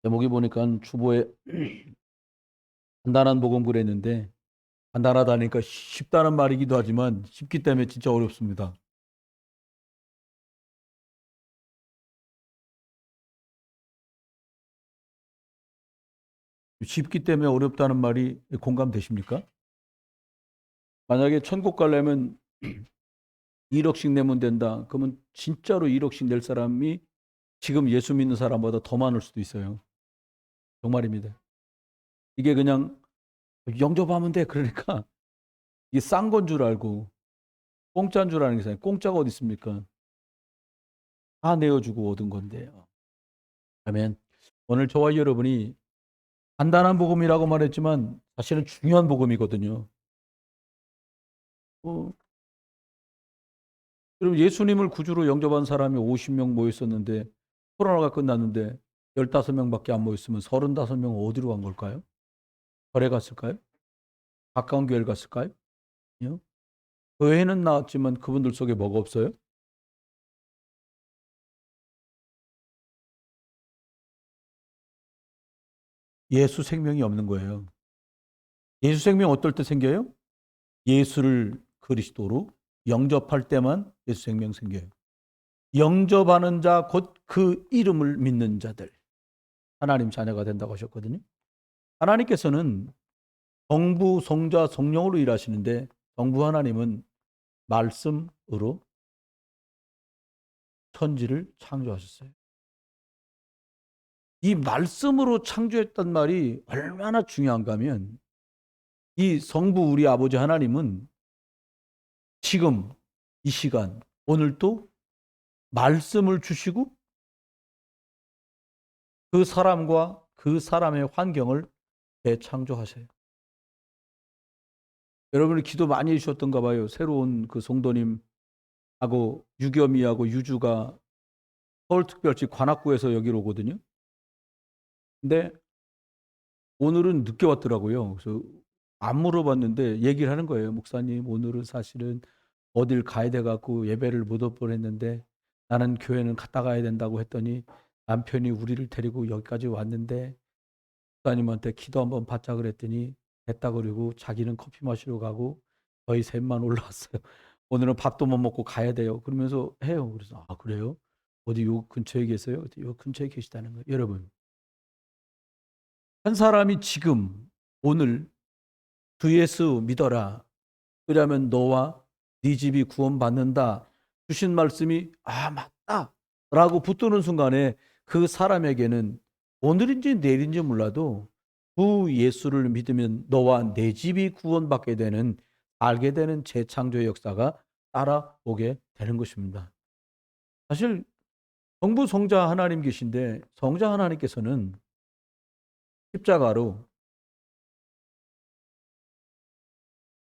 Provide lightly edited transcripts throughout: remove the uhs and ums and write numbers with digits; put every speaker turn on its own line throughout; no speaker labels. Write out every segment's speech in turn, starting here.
제목이 보니까 주보에 간단한 복음 그랬는데 간단하다니까 쉽다는 말이기도 하지만 쉽기 때문에 진짜 어렵습니다. 쉽기 때문에 어렵다는 말이 공감되십니까? 만약에 천국 가려면 1억씩 내면 된다. 그러면 진짜로 1억씩 낼 사람이 지금 예수 믿는 사람보다 더 많을 수도 있어요. 정말입니다. 이게 그냥 영접하면 돼. 그러니까 이게 싼 건 줄 알고 공짜인 줄 아는 게 아니라 공짜가 어디 있습니까? 다 내어주고 얻은 건데요. 아멘. 오늘 저와 여러분이 간단한 복음이라고 말했지만 사실은 중요한 복음이거든요. 어, 여러분 예수님을 구주로 영접한 사람이 50명 모였었는데 코로나가 끝났는데 15명밖에 안 모였으면 35명은 어디로 간 걸까요? 절에 갔을까요? 가까운 교회를 갔을까요? 아니요. 교회는 나왔지만 그분들 속에 뭐가 없어요? 예수 생명이 없는 거예요. 예수 생명 어떨 때 생겨요? 예수를 그리스도로 영접할 때만 예수 생명 생겨요. 영접하는 자 곧 그 이름을 믿는 자들. 하나님 자녀가 된다고 하셨거든요. 하나님께서는 성부, 성자, 성령으로 일하시는데 성부 하나님은 말씀으로 천지를 창조하셨어요. 이 말씀으로 창조했단 말이 얼마나 중요한가 하면 이 성부 우리 아버지 하나님은 지금 이 시간 오늘도 말씀을 주시고 그 사람과 그 사람의 환경을 재창조하세요. 여러분이 기도 많이 해주셨던가 봐요. 새로운 그 성도님하고 유겸이하고 유주가 서울특별시 관악구에서 여기로 오거든요. 근데 오늘은 늦게 왔더라고요. 그래서 안 물어봤는데 얘기를 하는 거예요. 목사님, 오늘은 사실은 어딜 가야 돼 갖고 예배를 못 올 뻔했는데 나는 교회는 갔다 가야 된다고 했더니 남편이 우리를 데리고 여기까지 왔는데 목사님한테 기도 한번 받자 그랬더니 됐다 그러고 자기는 커피 마시러 가고 저희 셋만 올라왔어요. 오늘은 밥도 못 먹고 가야 돼요. 그러면서 해요. 그래서 아 그래요? 어디 요 근처에 계세요? 요 근처에 계시다는 거예요. 여러분 한 사람이 지금 오늘 주 예수 믿어라. 그러면 너와 네 집이 구원받는다. 주신 말씀이 아 맞다. 라고 붙드는 순간에 그 사람에게는 오늘인지 내일인지 몰라도 주 예수를 믿으면 너와 내 집이 구원받게 되는 알게 되는 재창조의 역사가 따라오게 되는 것입니다. 사실 성부 성자 하나님 계신데 성자 하나님께서는 십자가로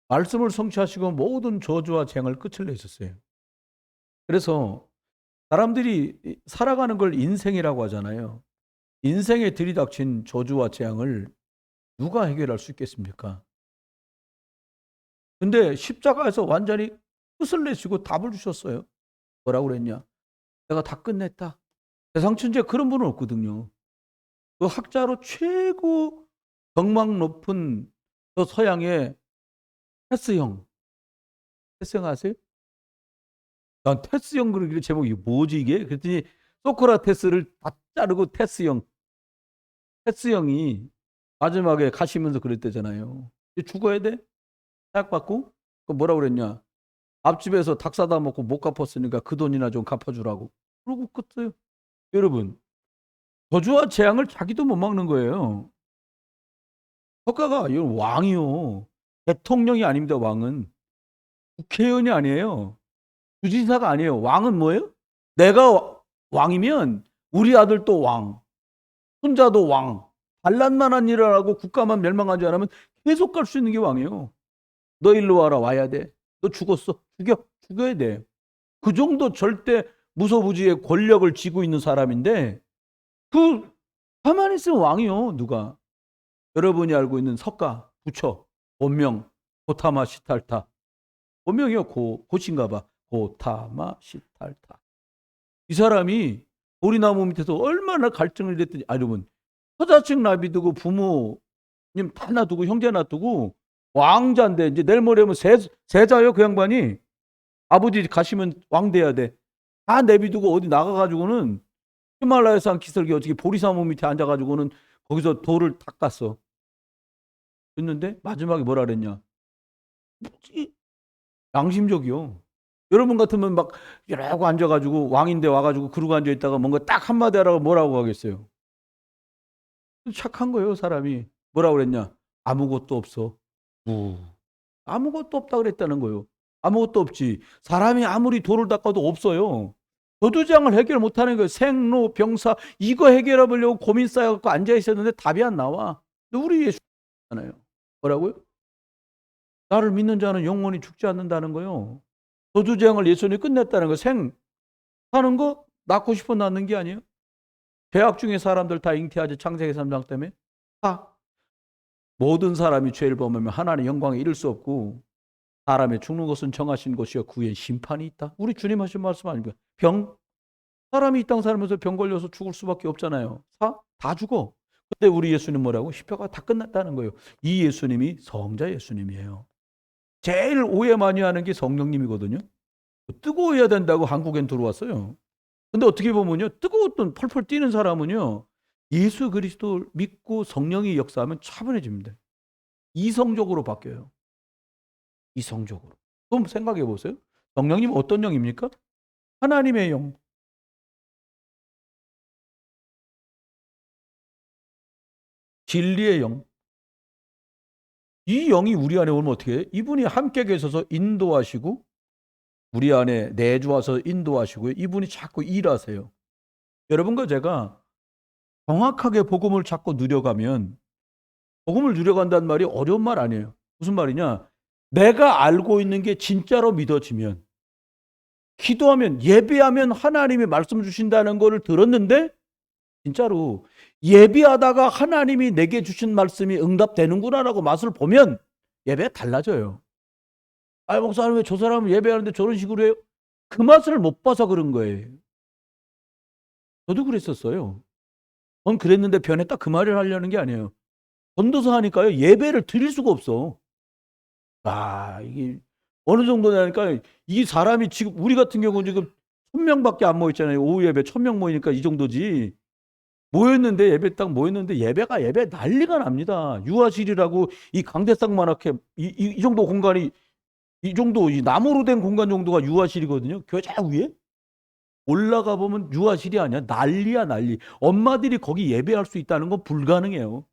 말씀을 성취하시고 모든 저주와 재앙을 끝을 내셨어요. 그래서 사람들이 살아가는 걸 인생이라고 하잖아요. 인생에 들이닥친 저주와 재앙을 누가 해결할 수 있겠습니까? 근데 십자가에서 완전히 끝을 내시고 답을 주셨어요. 뭐라고 그랬냐? 내가 다 끝냈다. 세상 천지에 그런 분은 없거든요. 그 학자로 최고 경망 높은 그 서양의 테스형. 테스형 아세요? 난 테스형 그러길래 제목이 뭐지 이게? 그랬더니 소크라테스를 다 자르고 테스형이 마지막에 가시면서 그랬대잖아요. 죽어야 돼? 딱 받고 그 뭐라 그랬냐? 앞집에서 닭 사다 먹고 못 갚았으니까 그 돈이나 좀 갚아주라고. 그러고 끝어요. 여러분 저주와 재앙을 자기도 못 막는 거예요. 국가가 이 왕이요. 대통령이 아닙니다. 왕은 국회의원이 아니에요. 주지사가 아니에요. 왕은 뭐예요? 내가 왕이면 우리 아들도 왕, 손자도 왕. 반란만한 일을 하고 국가만 멸망하지 않으면 계속 갈 수 있는 게 왕이에요. 너 일로 와라 와야 돼. 너 죽었어. 죽여야 돼. 그 정도 절대 무소부지의 권력을 쥐고 있는 사람인데 그 가만히 있으면 왕이요. 누가? 여러분이 알고 있는 석가, 부처, 본명, 고타마 시탈타. 본명이요. 고신가 봐. 고타마 시탈타. 이 사람이 보리나무 밑에서 얼마나 갈증을 냈더니 여러분 처자식 놔두고 부모님 다 놔두고 형제 놔두고 왕자인데 이제 내일 모레면 세자요 그 양반이. 아버지 가시면 왕 돼야 돼. 다 내비두고 어디 나가가지고는 히말라야산 기슭에 어떻게 보리나무 밑에 앉아가지고는 거기서 돌을 닦았어. 그랬는데 마지막에 뭐라 그랬냐? 뭐지? 양심적이요. 여러분 같으면 막 이러고 앉아가지고 왕인데 와가지고 그러고 앉아있다가 뭔가 딱 한마디 하라고 뭐라고 하겠어요? 착한 거예요 사람이. 뭐라고 그랬냐? 아무것도 없어. 아무것도 없다 그랬다는 거예요. 아무것도 없지. 사람이 아무리 돌을 닦아도 없어요. 저두장을 해결 못하는 거예요. 생로 병사 이거 해결해 보려고 고민 쌓여갖고 앉아 있었는데 답이 안 나와. 근데 우리 예수잖아요. 뭐라고요? 나를 믿는 자는 영원히 죽지 않는다는 거예요. 저두장을 예수님이 끝냈다는 거. 생 사는 거 낳고 싶어 낳는 게 아니에요. 죄악 중에 사람들 다 잉태하지. 창세기 3장 때문에 다 모든 사람이 죄를 범하면 하나님의 영광에 이를 수 없고 사람의 죽는 것은 정하신 것이요 그 후에 심판이 있다. 우리 주님 하신 말씀 아닙니까? 병 사람이 이 땅 살면서 병 걸려서 죽을 수밖에 없잖아요. 다 죽어. 근데 우리 예수님 뭐라고? 십자가 다 끝났다는 거예요. 이 예수님이 성자 예수님이에요. 제일 오해 많이 하는 게 성령님이거든요. 뜨거워야 된다고 한국엔 들어왔어요. 근데 어떻게 보면요, 뜨거웠던 펄펄 뛰는 사람은요, 예수 그리스도를 믿고 성령이 역사하면 차분해집니다. 이성적으로 바뀌어요. 이성적으로. 그럼 생각해 보세요. 성령님 어떤 영입니까? 하나님의 영. 진리의 영. 이 영이 우리 안에 오면 어떻게 해요? 이분이 함께 계셔서 인도하시고 우리 안에 내주와서 인도하시고요. 이분이 자꾸 일하세요. 여러분과 제가 정확하게 복음을 자꾸 누려가면 복음을 누려간다는 말이 어려운 말 아니에요. 무슨 말이냐? 내가 알고 있는 게 진짜로 믿어지면 기도하면 예배하면 하나님이 말씀 주신다는 것을 들었는데 진짜로 예배하다가 하나님이 내게 주신 말씀이 응답되는구나라고 맛을 보면 예배가 달라져요. 아, 목사님 왜 저 사람은 예배하는데 저런 식으로 해요? 그 맛을 못 봐서 그런 거예요. 저도 그랬었어요. 전 그랬는데 변했다 그 말을 하려는 게 아니에요. 전도사 하니까요 예배를 드릴 수가 없어. 아, 이게 어느 정도 되니까 이 사람이 지금 우리 같은 경우는 지금 1000명밖에 안 모였잖아요. 오후 예배 1000명 모이니까 이 정도지. 모였는데 예배 딱 모였는데 예배 난리가 납니다. 유아실이라고 이 강대상만하게 이 정도 공간이 이 정도 이 나무로 된 공간 정도가 유아실이거든요. 교회 저 위에 올라가 보면 유아실이 아니야. 난리야 난리. 엄마들이 거기 예배할 수 있다는 건 불가능해요.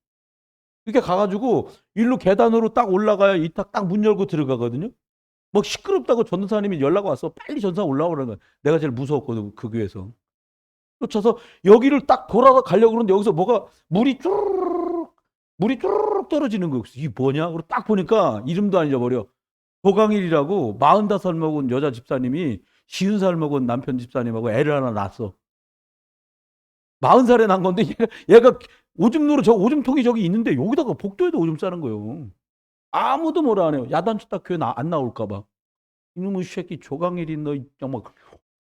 이렇게 가가지고 일로 계단으로 딱 올라가야 이탁 딱 문 열고 들어가거든요. 뭐 시끄럽다고 전도사님이 연락 왔어. 빨리 전도사 올라오라는 거야. 내가 제일 무서웠거든 그 교회에서. 쫓아서 여기를 딱 돌아가 가려고 그러는데 여기서 뭐가 물이 쭈르륵 떨어지는 거예요. 이게 뭐냐? 그리고 딱 보니까 이름도 안 잊어버려. 조강일이라고 45살 먹은 여자 집사님이 50살 먹은 남편 집사님하고 애를 하나 낳았어. 40살에 난 건데 얘가 오줌 저 오줌통이 저기 있는데 여기다가 복도에도 오줌 싸는 거예요. 아무도 뭐라 안 해요. 야단쳤다 교회 안 나올까 봐. 이놈의 새끼 조강일이 너 정말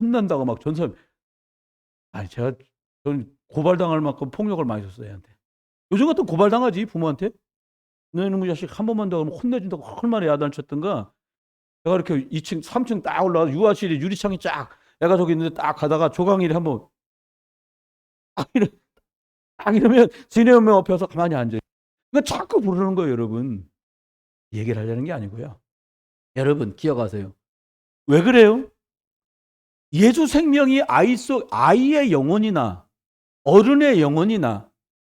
혼난다고 막 전사. 아니 저는 고발당할 만큼 폭력을 많이 줬어요 얘한테. 요즘 같은 고발당하지 부모한테. 너는 자식 한 번만 더 하면 혼내준다고 얼마나 야단쳤던가. 내가 이렇게 2층 3층 딱 올라가 유아실에 유리창이 쫙 애가 저기 있는데 딱 가다가 조강일이 한번 딱 이러면 지네 엄마 옆에서 가만히 앉아요. 그러니까 자꾸 부르는 거예요 여러분. 얘기를 하려는 게 아니고요. 여러분 기억하세요. 왜 그래요? 예수 생명이 아이의 영혼이나 어른의 영혼이나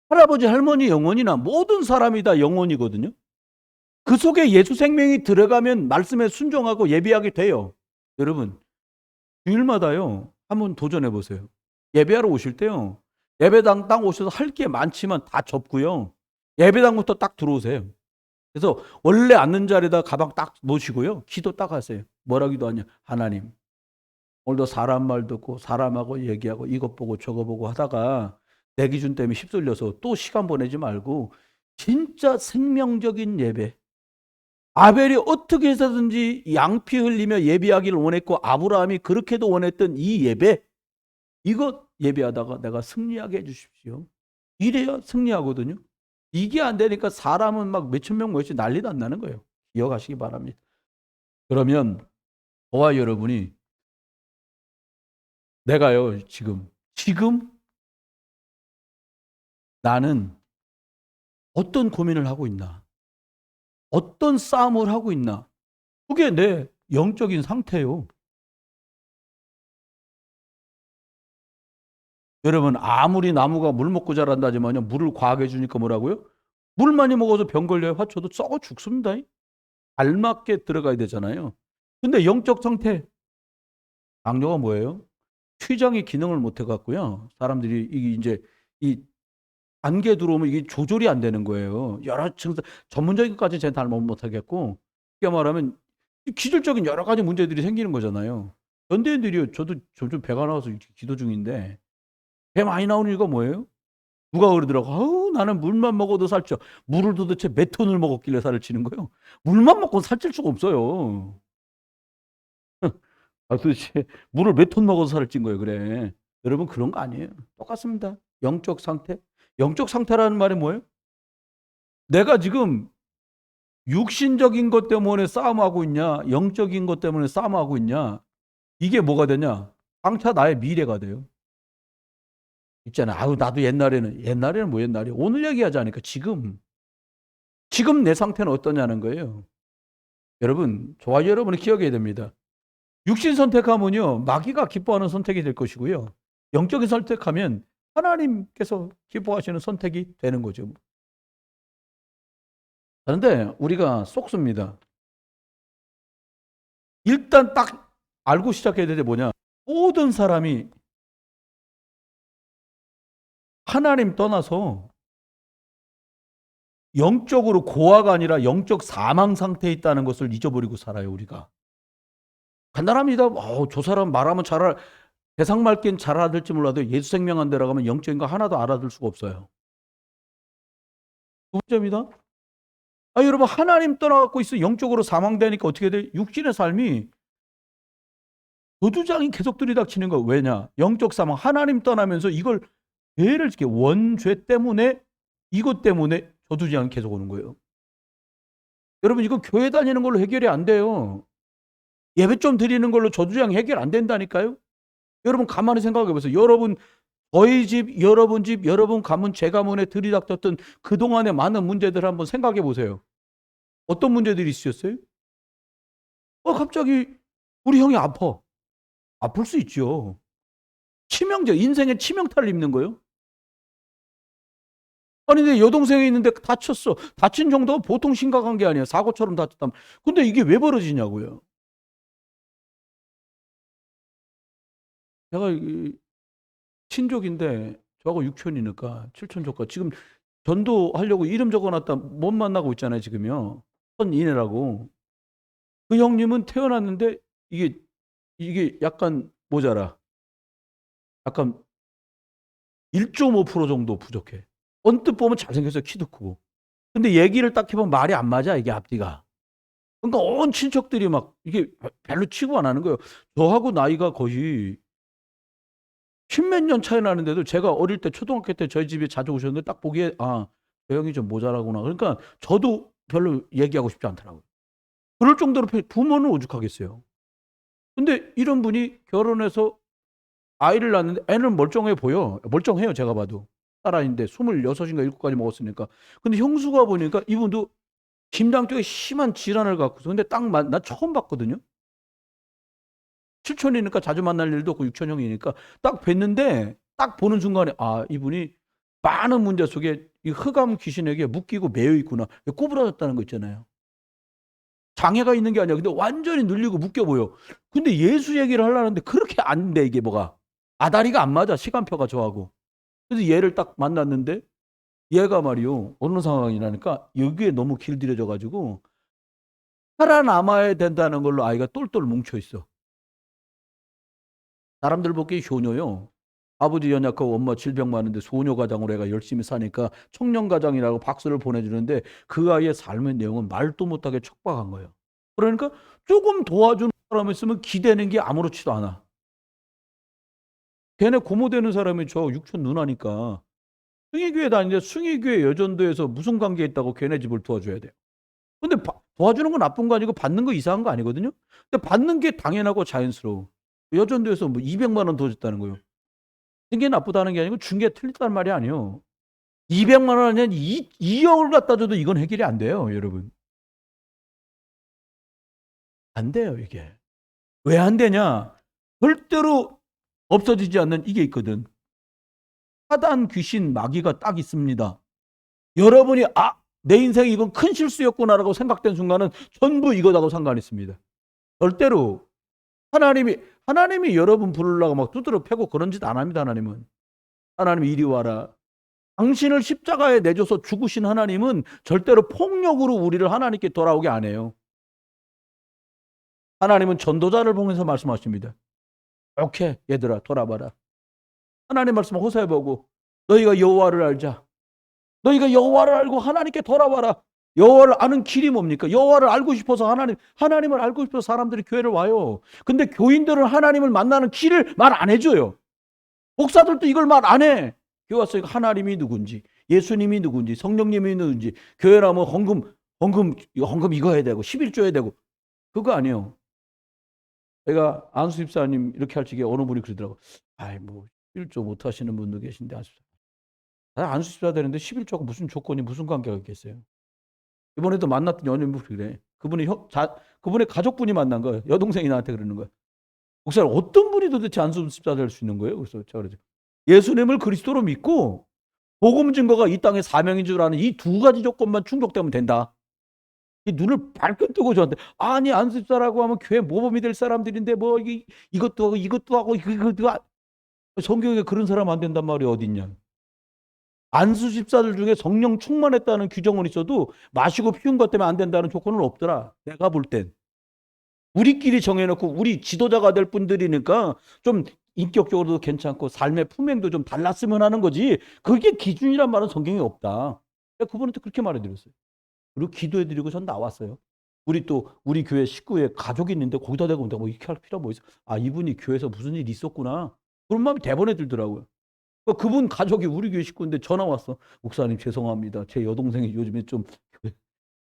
할아버지 할머니 영혼이나 모든 사람이 다 영혼이거든요. 그 속에 예수 생명이 들어가면 말씀에 순종하고 예배하게 돼요. 여러분 주일마다요 한번 도전해 보세요. 예배하러 오실 때요 예배당 딱 오셔서 할 게 많지만 다 접고요 예배당부터 딱 들어오세요. 그래서 원래 앉는 자리에다 가방 딱 놓으시고요 기도 딱 하세요. 뭐라 기도하냐? 하나님 오늘도 사람 말 듣고 사람하고 얘기하고 이것 보고 저거 보고 하다가 내 기준 때문에 휩쓸려서 또 시간 보내지 말고 진짜 생명적인 예배. 아벨이 어떻게 해서든지 양피 흘리며 예배하기를 원했고 아브라함이 그렇게도 원했던 이 예배, 이것 예배하다가 내가 승리하게 해주십시오. 이래야 승리하거든요. 이게 안 되니까 사람은 막 몇천 명 모였지 난리도 안 나는 거예요. 기억하시기 바랍니다. 그러면 저와 여러분이 내가요 지금 나는 어떤 고민을 하고 있나? 어떤 싸움을 하고 있나? 그게 내 영적인 상태예요. 여러분 아무리 나무가 물 먹고 자란다지만요. 물을 과하게 주니까 뭐라고요? 물 많이 먹어서 병 걸려요. 화초도 썩어 죽습니다. 알맞게 들어가야 되잖아요. 근데 영적 상태 강조가 뭐예요? 췌장이 기능을 못 해갖고요. 사람들이 이게 이제 이 안개 들어오면 이게 조절이 안 되는 거예요. 여러 증상, 전문적인 것까지 제가 다 못하겠고, 쉽게 말하면 기술적인 여러 가지 문제들이 생기는 거잖아요. 현대인들이요, 저도 점점 배가 나와서 기도 중인데, 배 많이 나오는 이유가 뭐예요? 누가 그러더라고. 아우, 나는 물만 먹어도 살쪄. 물을 도대체 몇 톤을 먹었길래 살을 찌는 거예요? 물만 먹고 살찔 수가 없어요. 아, 도대체 물을 몇 톤 먹어서 살을 찐 거예요, 그래. 여러분, 그런 거 아니에요. 똑같습니다. 영적 상태. 영적 상태라는 말이 뭐예요? 내가 지금 육신적인 것 때문에 싸움하고 있냐, 영적인 것 때문에 싸움하고 있냐, 이게 뭐가 되냐? 장차 나의 미래가 돼요. 있잖아. 아유, 나도 옛날에는 뭐 옛날이야. 오늘 얘기하지 않으니까 지금 내 상태는 어떠냐는 거예요. 여러분, 저와 여러분이 기억해야 됩니다. 육신 선택하면요, 마귀가 기뻐하는 선택이 될 것이고요. 영적인 선택하면 하나님께서 기뻐하시는 선택이 되는 거죠. 그런데 우리가 속습니다. 일단 딱 알고 시작해야 되는데 뭐냐? 모든 사람이 하나님 떠나서 영적으로 고아가 아니라 영적 사망 상태에 있다는 것을 잊어버리고 살아요, 우리가. 간단합니다. 저 사람 말하면 대상 맑긴 잘 알아들지 몰라도 예수 생명한 데로 가면 영적인 거 하나도 알아들 수가 없어요. 두 번째입니다. 여러분, 하나님 떠나갖고 있어 영적으로 사망되니까 어떻게 돼? 육신의 삶이 도두장이 계속 들이닥치는 거. 왜냐? 영적 사망. 하나님 떠나면서 이걸 죄를 지게 원죄 때문에 이것 때문에 저두장이 계속 오는 거예요. 여러분, 이거 교회 다니는 걸로 해결이 안 돼요. 예배 좀 드리는 걸로 저주장 해결 안 된다니까요. 여러분 가만히 생각해 보세요. 여러분 저희 집, 여러분 집, 여러분 가문, 제 가문에 들이닥쳤던 그동안의 많은 문제들 한번 생각해 보세요. 어떤 문제들이 있으셨어요? 갑자기 우리 형이 아파. 아플 수 있죠. 치명적, 인생의 치명타를 입는 거예요. 아니, 근데 여동생이 있는데 다쳤어. 다친 정도가 보통 심각한 게 아니에요. 사고처럼 다쳤다면. 근데 이게 왜 벌어지냐고요. 제가 친족인데 저하고 육촌이니까 칠촌 조카 지금 전도하려고 이름 적어놨다 못 만나고 있잖아요 지금요. 선인혜라고. 그 형님은 태어났는데 이게 약간 모자라. 약간 1.5% 정도 부족해. 언뜻 보면 잘생겨서 키도 크고. 근데 얘기를 딱 해보면 말이 안 맞아 이게 앞뒤가. 그러니까 온 친척들이 막 이게 별로 취급 안 하는 거예요. 저하고 나이가 거의 십몇 년 차이 나는데도 제가 어릴 때 초등학교 때 저희 집에 자주 오셨는데 딱 보기에 저 형이 좀 모자라구나. 그러니까 저도 별로 얘기하고 싶지 않더라고요. 그럴 정도로 부모는 오죽하겠어요. 근데 이런 분이 결혼해서 아이를 낳았는데 애는 멀쩡해 보여. 멀쩡해요 제가 봐도. 딸아이인데 26인가 7까지 먹었으니까. 근데 형수가 보니까 이분도 심장 쪽에 심한 질환을 갖고서 근데 나 처음 봤거든요. 칠촌이니까 자주 만날 일도 없고 육촌형이니까 딱 뵀는데 딱 보는 순간에 이분이 많은 문제 속에 이 흑암 귀신에게 묶이고 매여 있구나. 꼬부라졌다는 거 있잖아요. 장애가 있는 게 아니야. 근데 완전히 눌리고 묶여 보여. 근데 예수 얘기를 하려는데 그렇게 안 돼, 이게 뭐가. 아다리가 안 맞아. 시간표가 저하고. 그래서 얘를 딱 만났는데 얘가 말이요. 어느 상황이라니까 여기에 너무 길들여져 가지고 살아남아야 된다는 걸로 아이가 똘똘 뭉쳐 있어. 사람들 보기에 효녀요. 아버지 연약하고 엄마 질병 많은데 소녀 가장으로 애가 열심히 사니까 청년 가장이라고 박수를 보내주는데 그 아이의 삶의 내용은 말도 못하게 척박한 거예요. 그러니까 조금 도와주는 사람이 있으면 기대는 게 아무렇지도 않아. 걔네 고모 되는 사람이 저 육촌 누나니까 승희교회 다니는데 승희교회 여전도에서 무슨 관계 있다고 걔네 집을 도와줘야 돼요. 근데 도와주는 건 나쁜 거 아니고 받는 거 이상한 거 아니거든요. 근데 받는 게 당연하고 자연스러워. 여전도에서 뭐 200만 원 더 줬다는 거예요. 준 게 나쁘다는 게 아니고 준 게 틀렸다는 말이 아니에요. 200만 원 아니면 2억을 갖다 줘도 이건 해결이 안 돼요, 여러분. 안 돼요, 이게. 왜 안 되냐? 절대로 없어지지 않는 이게 있거든. 사단, 귀신, 마귀가 딱 있습니다. 여러분이 내 인생에 이건 큰 실수였구나라고 생각된 순간은 전부 이거하고 상관이 있습니다. 절대로 하나님이 여러분 부르려고 막 두드러 패고 그런 짓 안 합니다. 하나님이 이리 와라. 당신을 십자가에 내줘서 죽으신 하나님은 절대로 폭력으로 우리를 하나님께 돌아오게 안 해요. 하나님은 전도자를 보면서 말씀하십니다. 오케이, 얘들아 돌아봐라. 하나님 말씀 호세아 보고 너희가 여호와를 알자. 너희가 여호와를 알고 하나님께 돌아와라. 여호와를 아는 길이 뭡니까? 여호와를 알고 싶어서 하나님을 알고 싶어서 사람들이 교회를 와요. 근데 교인들은 하나님을 만나는 길을 말 안 해줘요. 목사들도 이걸 말 안 해. 교회 와서 하나님이 누군지, 예수님이 누군지, 성령님이 누군지, 교회라면 헌금 이거 해야 되고 11조 해야 되고 그거 아니에요. 제가 안수 집사님 이렇게 할 적에 어느 분이 그러더라고. 아이 뭐 11조 못 하시는 분도 계신데 안수 집사 되는데 11조가 무슨 조건이 무슨 관계가 있겠어요. 이번에도 만났던 연인분 그래. 그분의 가족분이 만난 거예요. 여동생이 나한테 그러는 거예요. 목사님 어떤 분이 도대체 안수 집사 될 수 있는 거예요? 그래서 제가 그러죠. 예수님을 그리스도로 믿고 복음 증거가 이 땅의 사명인 줄 아는 이 두 가지 조건만 충족되면 된다. 이 눈을 발끈 뜨고 저한테 아니 안수 집사라고 하면 교회 모범이 될 사람들인데 뭐 이것도 하고 이것도 하고 성경에 그런 사람 안 된단 말이 어딨냐. 안수 집사들 중에 성령 충만했다는 규정은 있어도 마시고 피운 것 때문에 안 된다는 조건은 없더라. 내가 볼 땐. 우리끼리 정해놓고 우리 지도자가 될 분들이니까 좀 인격적으로도 괜찮고 삶의 품행도 좀 달랐으면 하는 거지. 그게 기준이란 말은 성경에 없다. 그분한테 그렇게 말해드렸어요. 그리고 기도해드리고 전 나왔어요. 우리 교회 식구에 가족이 있는데 거기다 대고 뭐 이렇게 할 필요가 뭐 있어. 이분이 교회에서 무슨 일이 있었구나. 그런 마음이 대번에 들더라고요. 그분 가족이 우리 교회 식구인데 전화 왔어. 목사님 죄송합니다. 제 여동생이 요즘에 좀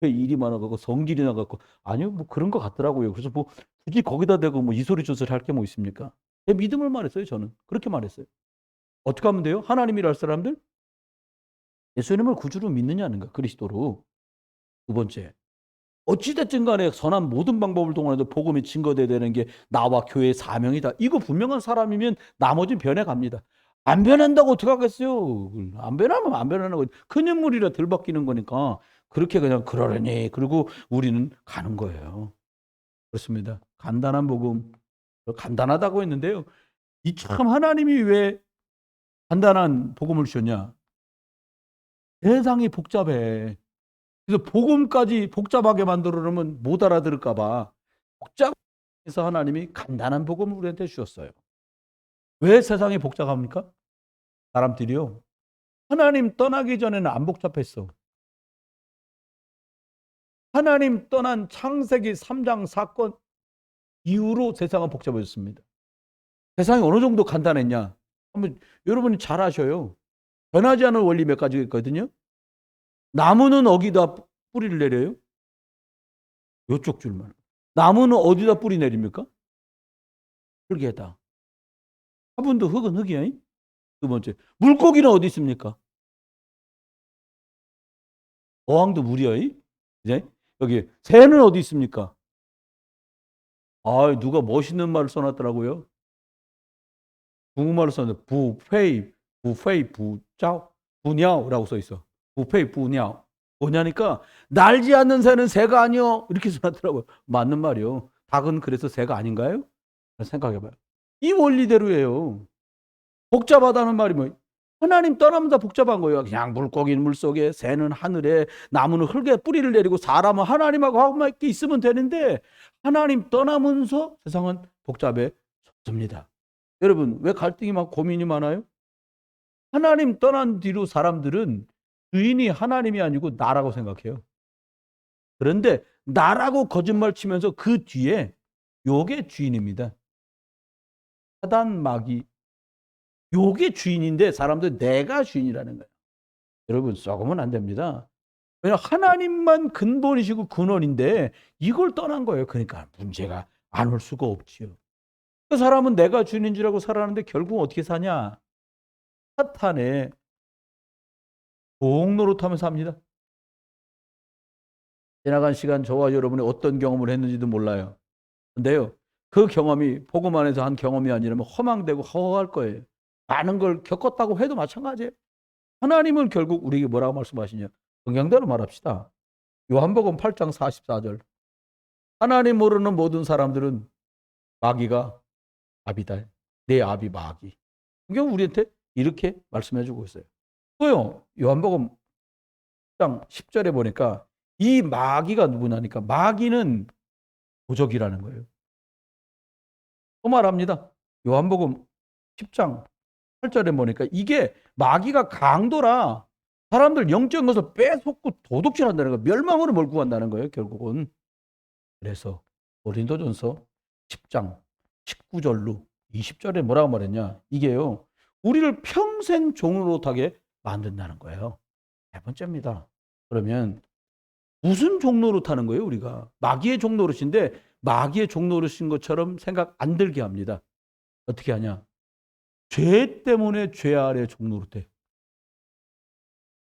일이 많아갖고 성질이 나갖고 아니요 뭐 그런 것 같더라고요. 그래서 뭐 굳이 거기다 대고 뭐 이 소리 저 소리 할 게 뭐 있습니까? 제 믿음을 말했어요. 저는 그렇게 말했어요. 어떻게 하면 돼요? 하나님이라 할 사람들 예수님을 구주로 믿느냐는 거 그리스도로. 두 번째 어찌됐든 간에 선한 모든 방법을 동원해도 복음이 증거돼야 되는 게 나와 교회의 사명이다. 이거 분명한 사람이면 나머지는 변해갑니다. 안 변한다고 어떻게 하겠어요? 안 변하면 안 변하는 거지. 큰 인물이라 덜 바뀌는 거니까 그렇게 그냥 그러려니 그리고 우리는 가는 거예요. 그렇습니다. 간단한 복음. 간단하다고 했는데요. 이 참 하나님이 왜 간단한 복음을 주셨냐? 세상이 복잡해. 그래서 복음까지 복잡하게 만들어 놓으면 못 알아들을까 봐 복잡해서 하나님이 간단한 복음을 우리한테 주셨어요. 왜 세상이 복잡합니까? 사람들이요. 하나님 떠나기 전에는 안 복잡했어. 하나님 떠난 창세기 3장 사건 이후로 세상은 복잡해졌습니다. 세상이 어느 정도 간단했냐? 한번 여러분이 잘 아셔요. 변하지 않은 원리 몇 가지가 있거든요. 나무는 어디다 뿌리를 내려요? 요쪽 줄만. 나무는 어디다 뿌리 내립니까? 흙에다. 화분도 흙은 흙이야. 두 번째, 물고기는 어디 있습니까? 어항도 물이야. 이제 여기 새는 어디 있습니까? 누가 멋있는 말을 써놨더라고요. 중국말로 썼는데 부페이 부짜오 부냐오라고 써 있어. 부페이 부냐오. 뭐냐니까 날지 않는 새는 새가 아니요 이렇게 써놨더라고요. 맞는 말이요. 닭은 그래서 새가 아닌가요? 생각해봐요. 이 원리대로예요. 복잡하다는 말이 뭐 하나님 떠나면 다 복잡한 거예요. 그냥 물고기는 물속에, 새는 하늘에, 나무는 흙에 뿌리를 내리고 사람은 하나님하고 함께 있으면 되는데 하나님 떠나면서 세상은 복잡해졌습니다. 여러분 왜 갈등이 많고 고민이 많아요? 하나님 떠난 뒤로 사람들은 주인이 하나님이 아니고 나라고 생각해요. 그런데 나라고 거짓말 치면서 그 뒤에 요게 주인입니다. 사단 마귀 요게 주인인데 사람들 내가 주인이라는 거예요. 여러분 썩으면 안 됩니다. 왜냐하면 하나님만 근본이시고 근원인데 이걸 떠난 거예요. 그러니까 문제가 안 올 수가 없지요. 그 사람은 내가 주인인 줄 알고 살아가는데 결국 어떻게 사냐? 사탄의 종노릇하면서 삽니다. 지나간 시간 저와 여러분이 어떤 경험을 했는지도 몰라요. 근데요, 그 경험이 복음 안에서 한 경험이 아니라면 허망되고 허허할 거예요. 많은 걸 겪었다고 해도 마찬가지예요. 하나님은 결국 우리에게 뭐라고 말씀하시냐? 성경대로 말합시다. 요한복음 8장 44절. 하나님 모르는 모든 사람들은 마귀가 압이다. 내 압이 마귀. 성경 우리한테 이렇게 말씀해 주고 있어요. 또요, 요한복음 10장 10절에 보니까 이 마귀가 누구냐니까 마귀는 도적이라는 거예요. 또 말합니다. 요한복음 10장 8절에 보니까 이게 마귀가 강도라 사람들 영적인 것을 빼앗고 도둑질한다는 거예요. 멸망으로 몰고 간다는 거예요. 결국은. 그래서 고린도전서 10장 19절로 20절에 뭐라고 말했냐. 이게요. 우리를 평생 종노릇하게 만든다는 거예요. 네 번째입니다. 그러면 무슨 종노릇하는 거예요, 우리가? 마귀의 종노릇인데 마귀의 종노릇인 것처럼 생각 안 들게 합니다. 어떻게 하냐? 죄 때문에 죄 아래 종노릇해.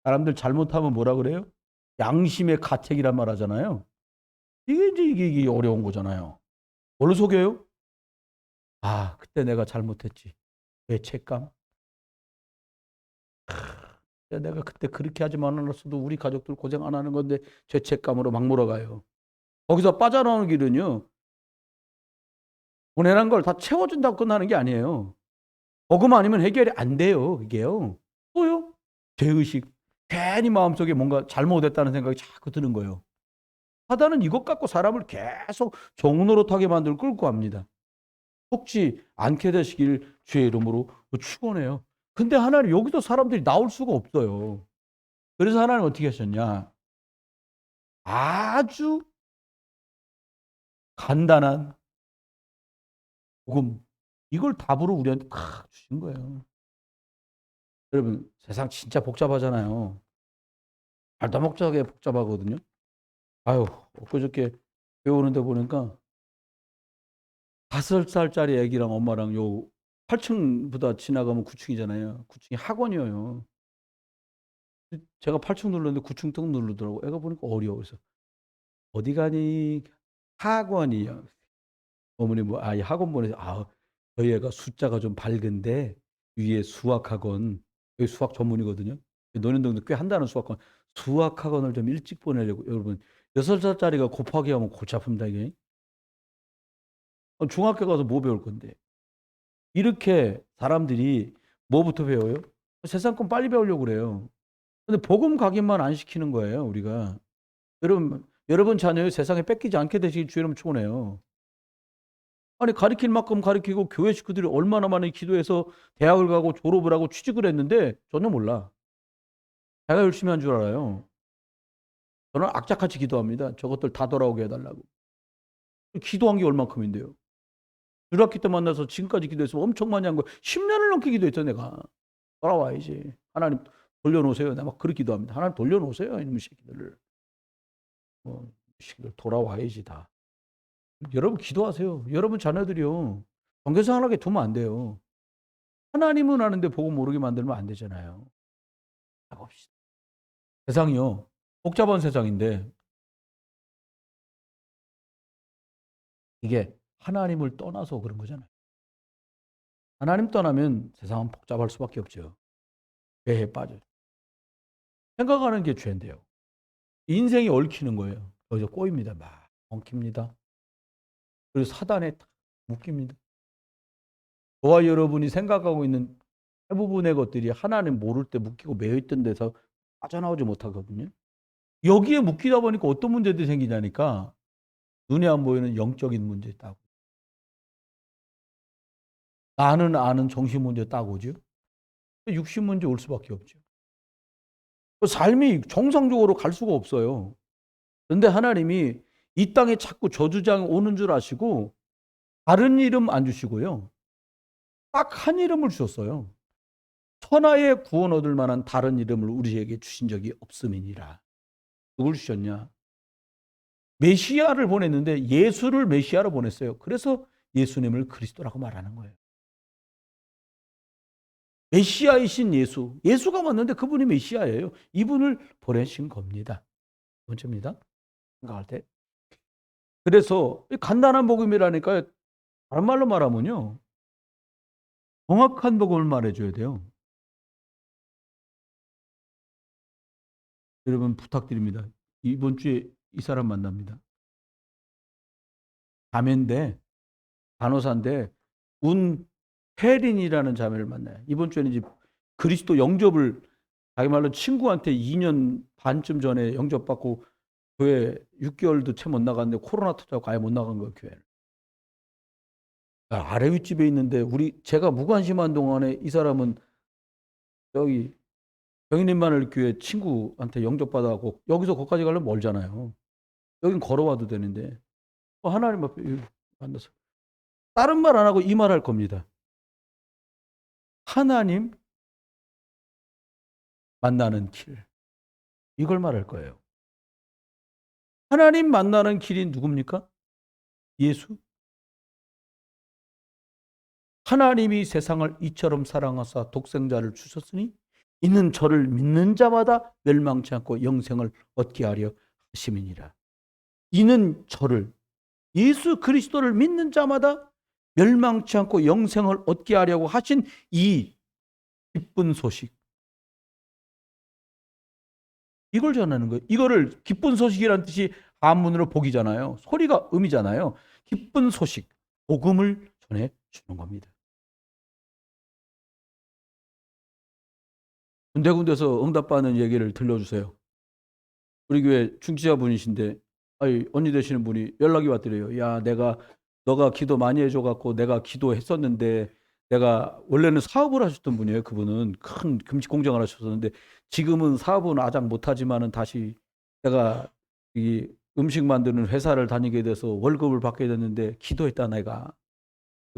사람들 잘못하면 뭐라 그래요? 양심의 가책이란 말 하잖아요. 이게 어려운 거잖아요. 뭘로 속여요? 아, 그때 내가 잘못했지. 죄책감. 내가 그때 그렇게 하지만 않았어도 우리 가족들 고생 안 하는 건데 죄책감으로 막 몰아가요. 거기서 빠져나오는 길은요. 보내는 걸 다 채워준다고 끝나는 게 아니에요. 복음 아니면 해결이 안 돼요. 이게요. 또요. 죄의식. 괜히 마음속에 뭔가 잘못했다는 생각이 자꾸 드는 거예요. 사단은 이것 갖고 사람을 계속 종노릇하게 만들고 끌고 갑니다. 속지 않게 되시길 주의 이름으로 축원해요. 근데 하나님 여기서 사람들이 나올 수가 없어요. 그래서 하나님 어떻게 하셨냐? 아주 간단한 복음 이걸 답으로 우리한테 다 주신 거예요. 여러분 세상 진짜 복잡하잖아요. 말도 못하게 복잡하거든요. 아유 엊그저께 배우는데 보니까 5살짜리 애기랑 엄마랑 요 8층보다 지나가면 9층이잖아요. 9층이 학원이에요. 제가 8층 눌렀는데 9층 뚝 누르더라고. 애가 보니까 어려워. 그래서 어디 가니? 학원이요. 어머니 뭐 아이 학원 보내서 저희 애가 숫자가 좀 밝은데 위에 수학학원 여기 수학 전문이거든요. 노년동도 꽤 한다는 수학학원. 수학학원을 좀 일찍 보내려고 여러분 6살짜리가 곱하기 하면 골치 아픕니다 이게. 중학교 가서 뭐 배울 건데. 이렇게 사람들이 뭐부터 배워요? 세상 건 빨리 배우려고 그래요. 근데 복음 각인만 안 시키는 거예요, 우리가. 여러분 자녀의 세상에 뺏기지 않게 되시길 주의 이름 축원해요. 아니 가르칠 만큼 가르치고 교회 식구들이 얼마나 많이 기도해서 대학을 가고 졸업을 하고 취직을 했는데 전혀 몰라. 자기가 열심히 한 줄 알아요. 저는 악착같이 기도합니다. 저것들 다 돌아오게 해달라고. 기도한 게 얼만큼인데요. 유학기 때 만나서 지금까지 기도했으면 엄청 많이 한 거. 10년을 넘게 기도했죠 내가. 돌아와야지. 하나님 돌려놓으세요. 내가 막 그렇게 기도합니다. 하나님 돌려놓으세요. 이놈의 새끼들을. 새끼들 돌아와야지 다. 여러분 기도하세요. 여러분 자녀들이요. 경계상하게 두면 안 돼요. 하나님은 아는데 보고 모르게 만들면 안 되잖아요. 봅시다. 세상이요. 복잡한 세상인데 이게 하나님을 떠나서 그런 거잖아요. 하나님 떠나면 세상은 복잡할 수밖에 없죠. 죄에 빠져요. 생각하는 게 죄인데요. 인생이 얽히는 거예요. 여기서 꼬입니다. 막 엉킵니다. 그리고 사단에 딱 묶입니다. 저와 여러분이 생각하고 있는 대부분의 것들이 하나님 모를 때 묶이고 매여있던 데서 빠져나오지 못하거든요. 여기에 묶이다 보니까 어떤 문제들이 생기냐니까 눈에 안 보이는 영적인 문제 따고 나는 아는 정신 문제 따고 오죠. 육신 문제 올 수밖에 없죠. 삶이 정상적으로 갈 수가 없어요. 그런데 하나님이 이 땅에 자꾸 저주장 오는 줄 아시고 다른 이름 안 주시고요. 딱 한 이름을 주셨어요. 천하의 구원 얻을 만한 다른 이름을 우리에게 주신 적이 없음이니라. 누굴 주셨냐? 메시아를 보냈는데 예수를 메시아로 보냈어요. 그래서 예수님을 그리스도라고 말하는 거예요. 메시아이신 예수. 예수가 왔는데 그분이 메시아예요. 이분을 보내신 겁니다. 두 번째입니다. 생각할 때. 그래서 간단한 복음이라니까 다른 말로 말하면요. 정확한 복음을 말해줘야 돼요. 여러분 부탁드립니다. 이번 주에 이 사람 만납니다. 자매인데 간호사인데 운혜린이라는 자매를 만나요. 이번 주에는 이제 그리스도 영접을 자기 말로 친구한테 2년 반쯤 전에 영접받고 교회 6개월도 채 못 나갔는데 코로나 터져서 아예 못 나간 거예요, 교회를. 아래 윗집에 있는데 제가 무관심한 동안에 이 사람은 여기 병인님만을 교회 친구한테 영접받아갖고 여기서 거기까지 가려면 멀잖아요. 여긴 걸어와도 되는데 하나님 앞에 만나서 다른 말 안 하고 이 말 할 겁니다. 하나님 만나는 길. 이걸 말할 거예요. 하나님 만나는 길이 누굽니까? 예수. 하나님이 세상을 이처럼 사랑하사 독생자를 주셨으니 이는 저를 믿는 자마다 멸망치 않고 영생을 얻게 하려 하심이니라. 이는 저를 예수 그리스도를 믿는 자마다 멸망치 않고 영생을 얻게 하려고 하신 이 기쁜 소식. 이걸 전하는 거예요. 이거를 기쁜 소식이라는 뜻이 한문으로 복이잖아요. 소리가 음이잖아요. 기쁜 소식, 복음을 전해 주는 겁니다. 군데군데서 응답받는 얘기를 들려주세요. 우리 교회 중지자분이신데 언니 되시는 분이 연락이 왔더래요. 야, 너가 기도 많이 해줘갖고 내가 기도했었는데 내가 원래는 사업을 하셨던 분이에요. 그분은 큰 금식 공장을 하셨었는데 지금은 사업은 아작 못하지만은 다시 내가 이 음식 만드는 회사를 다니게 돼서 월급을 받게 됐는데 기도했다 내가.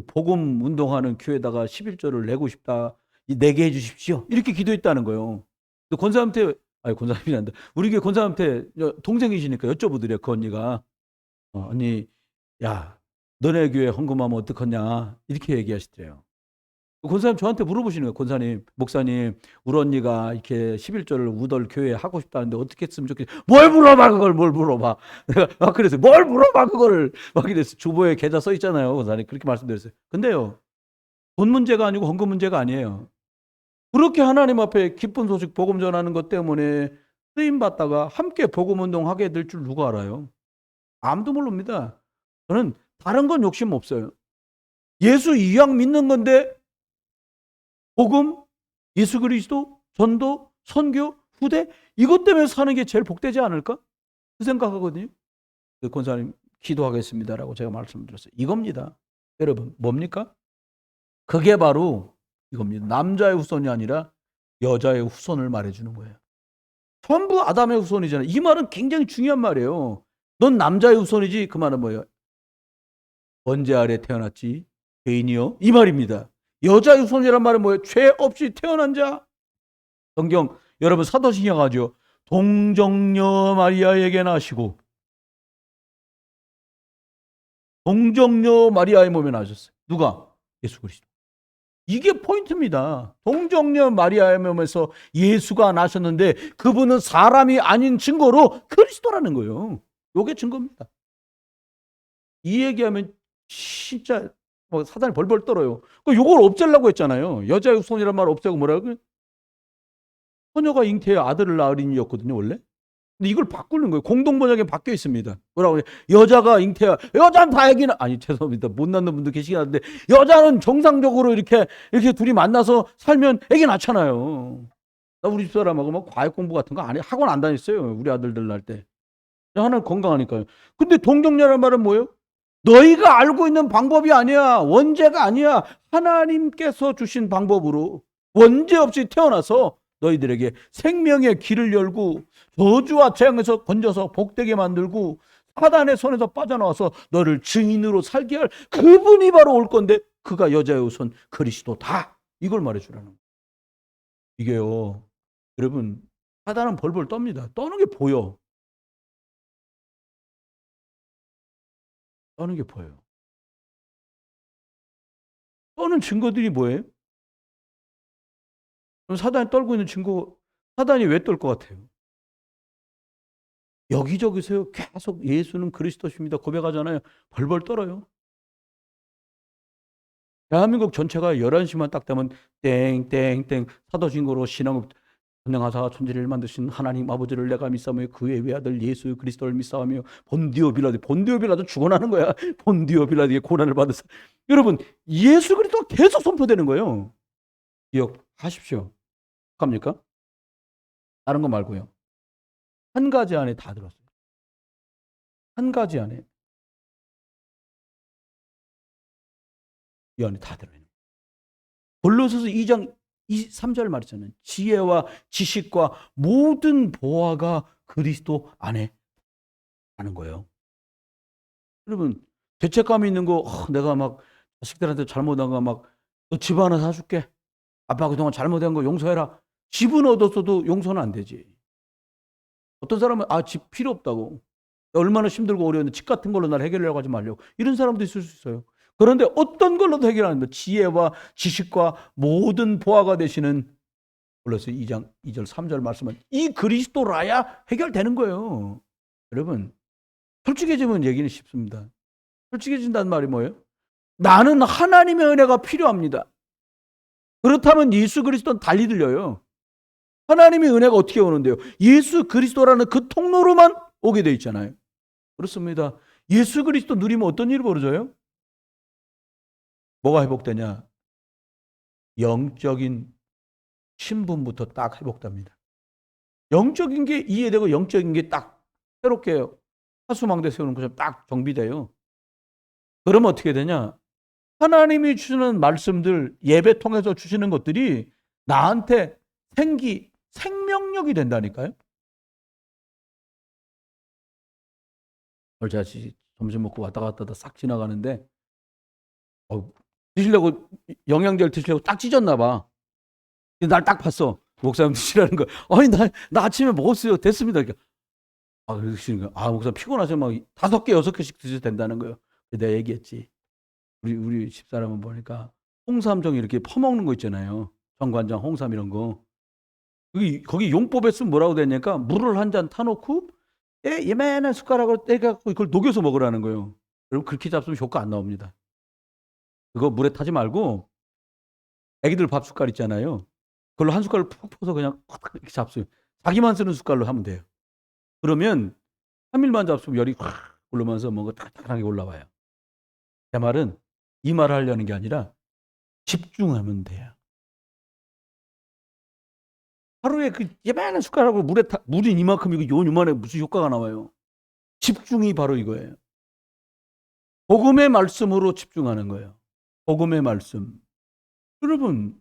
복음 운동하는 교회에다가 11조를 내고 싶다. 내게 해주십시오. 이렇게 기도했다는 거예요. 권사님한테 권사님이 안돼. 우리 교회 권사님한테 동생이시니까 여쭤보더래요. 그 언니가 언니 야 너네 교회 헌금하면 어떡하냐 이렇게 얘기하시더래요. 권사님 저한테 물어보시는 거예요. 권사님, 목사님, 우리 언니가 이렇게 11조를 우덜 교회에 하고 싶다는데 어떻게 했으면 좋겠어요. 뭘 물어봐 그걸 뭘 물어봐. 내가 그래서 뭘 물어봐 그거를 막 이랬어요. 주보에 계좌 써 있잖아요. 권사님 그렇게 말씀드렸어요. 근데요 돈 문제가 아니고 헌금 문제가 아니에요. 그렇게 하나님 앞에 기쁜 소식 복음 전하는 것 때문에 쓰임 받다가 함께 복음 운동하게 될 줄 누가 알아요? 아무도 모릅니다. 저는 다른 건 욕심 없어요. 예수 이왕 믿는 건데 복음, 예수 그리스도, 전도, 선교, 후대 이것 때문에 사는 게 제일 복되지 않을까? 그 생각하거든요. 권사님 기도하겠습니다라고 제가 말씀드렸어요. 이겁니다. 여러분 뭡니까? 그게 바로 이겁니다. 남자의 후손이 아니라 여자의 후손을 말해주는 거예요. 전부 아담의 후손이잖아요. 이 말은 굉장히 중요한 말이에요. 넌 남자의 후손이지. 그 말은 뭐예요? 번제 아래 태어났지 죄인이요. 이 말입니다. 여자의 후손이란 말은 뭐예요? 죄 없이 태어난 자. 성경 여러분 사도신경 하죠. 동정녀 마리아에게 나시고 동정녀 마리아의 몸에 나셨어요. 누가? 예수 그리스도. 이게 포인트입니다. 동정녀 마리아의 몸에서 예수가 나셨는데 그분은 사람이 아닌 증거로 그리스도라는 거예요. 이게 증거입니다. 이 얘기하면 진짜 사단이 벌벌 떨어요. 이걸 없애려고 했잖아요. 여자의 후손이란 말 없애고 뭐라고요? 소녀가 잉태해 아들을 낳으리니였거든요 원래. 근데 이걸 바꾸는 거예요. 공동번역에 바뀌어 있습니다. 뭐라고 해요? 여자가 잉태해 여자는 다 애기는 아니 죄송합니다. 못 낳는 분도 계시긴 한데 여자는 정상적으로 이렇게 둘이 만나서 살면 애기 낳잖아요. 나 우리 집사람하고 막 과외 공부 같은 거 안 해. 학원 안 다녔어요. 우리 아들들 낳을 때. 하나는 건강하니까요. 근데 동정녀란 말은 뭐예요? 너희가 알고 있는 방법이 아니야. 원죄가 아니야. 하나님께서 주신 방법으로 원죄 없이 태어나서 너희들에게 생명의 길을 열고 저주와 재앙에서 건져서 복되게 만들고 사단의 손에서 빠져나와서 너를 증인으로 살게 할 그분이 바로 올 건데 그가 여자의 후손 그리스도다. 이걸 말해주라는 거예요. 이게요. 여러분 사단은 벌벌 떱니다. 떠는 게 보여. 떠는 게 보여요. 떠는 증거들이 뭐예요? 그럼 사단이 떨고 있는 증거, 사단이 왜 떨 것 같아요? 여기저기서요. 계속 예수는 그리스도십니다 고백하잖아요. 벌벌 떨어요. 대한민국 전체가 11시만 딱 되면 땡땡땡 사도신고로 신앙을 전능하사 천지를 만드신 하나님 아버지를 내가 믿사오며 그의 외아들 예수 그리스도를 믿사오며 본디오 빌라도 죽어나는 거야. 본디오 빌라드의 고난을 받으사. 여러분 예수 그리스도가 계속 선포되는 거예요. 기억하십시오. 합니까? 다른 거 말고요. 한 가지 안에 다 들었어요. 한 가지 안에 이 안에 다 들어있는 거예요. 골로새서 2장 3절 말했잖아요. 지혜와 지식과 모든 보화가 그리스도 안에 하는 거예요. 여러분 죄책감이 있는 거 내가 막 자식들한테 잘못한 거 막 너 집 하나 사줄게. 아빠 그동안 잘못한 거 용서해라. 집은 얻었어도 용서는 안 되지. 어떤 사람은 집 필요 없다고. 얼마나 힘들고 어려운데 집 같은 걸로 날 해결하려고 하지 말려고. 이런 사람도 있을 수 있어요. 그런데 어떤 걸로도 해결하는 거 지혜와 지식과 모든 보화가 되시는 골로새 2장 2절 3절 말씀은 이 그리스도라야 해결되는 거예요. 여러분 솔직해지면 얘기는 쉽습니다. 솔직해진다는 말이 뭐예요? 나는 하나님의 은혜가 필요합니다. 그렇다면 예수 그리스도는 달리 들려요. 하나님의 은혜가 어떻게 오는데요? 예수 그리스도라는 그 통로로만 오게 돼 있잖아요. 그렇습니다. 예수 그리스도 누리면 어떤 일이 벌어져요? 뭐가 회복되냐? 영적인 신분부터 딱 회복됩니다. 영적인 게 이해되고 영적인 게 딱 새롭게 하수망대 세우는 것처럼 딱 정비돼요. 그러면 어떻게 되냐? 하나님이 주시는 말씀들, 예배 통해서 주시는 것들이 나한테 생명력이 된다니까요. 오늘 제가 점심 먹고 왔다 갔다 싹 지나가는데 드시려고 영양제를 드시려고 딱 찢었나 봐. 날 딱 봤어. 목사님 드시라는 거. 아니 나 아침에 먹었어요. 됐습니다. 그러시는 거야. 목사님 피곤하시면 막 5개 6개씩 드셔도 된다는 거예요. 내가 얘기했지. 우리 집사람은 보니까 홍삼정 이렇게 퍼먹는 거 있잖아요. 정관장, 홍삼 이런 거. 거기 용법에 쓰면 뭐라고 되냐니까 물을 한 잔 타놓고 예만한 숟가락으로 떼갖고 이걸 녹여서 먹으라는 거예요. 여러분 그렇게 잡수면 효과 안 나옵니다. 그거 물에 타지 말고 애기들 밥 숟갈 있잖아요. 그걸로 한 숟갈을 푹 퍼서 그냥 이렇게 잡수요. 자기만 쓰는 숟갈로 하면 돼요. 그러면 3일만 잡수면 열이 확 올라오면서 뭔가 딱딱하게 올라와요. 제 말은 이 말을 하려는 게 아니라 집중하면 돼요. 하루에 그 예만한 숟가락으로 물이 이만큼 이거 요만해 무슨 효과가 나와요. 집중이 바로 이거예요. 복음의 말씀으로 집중하는 거예요. 복음의 말씀. 여러분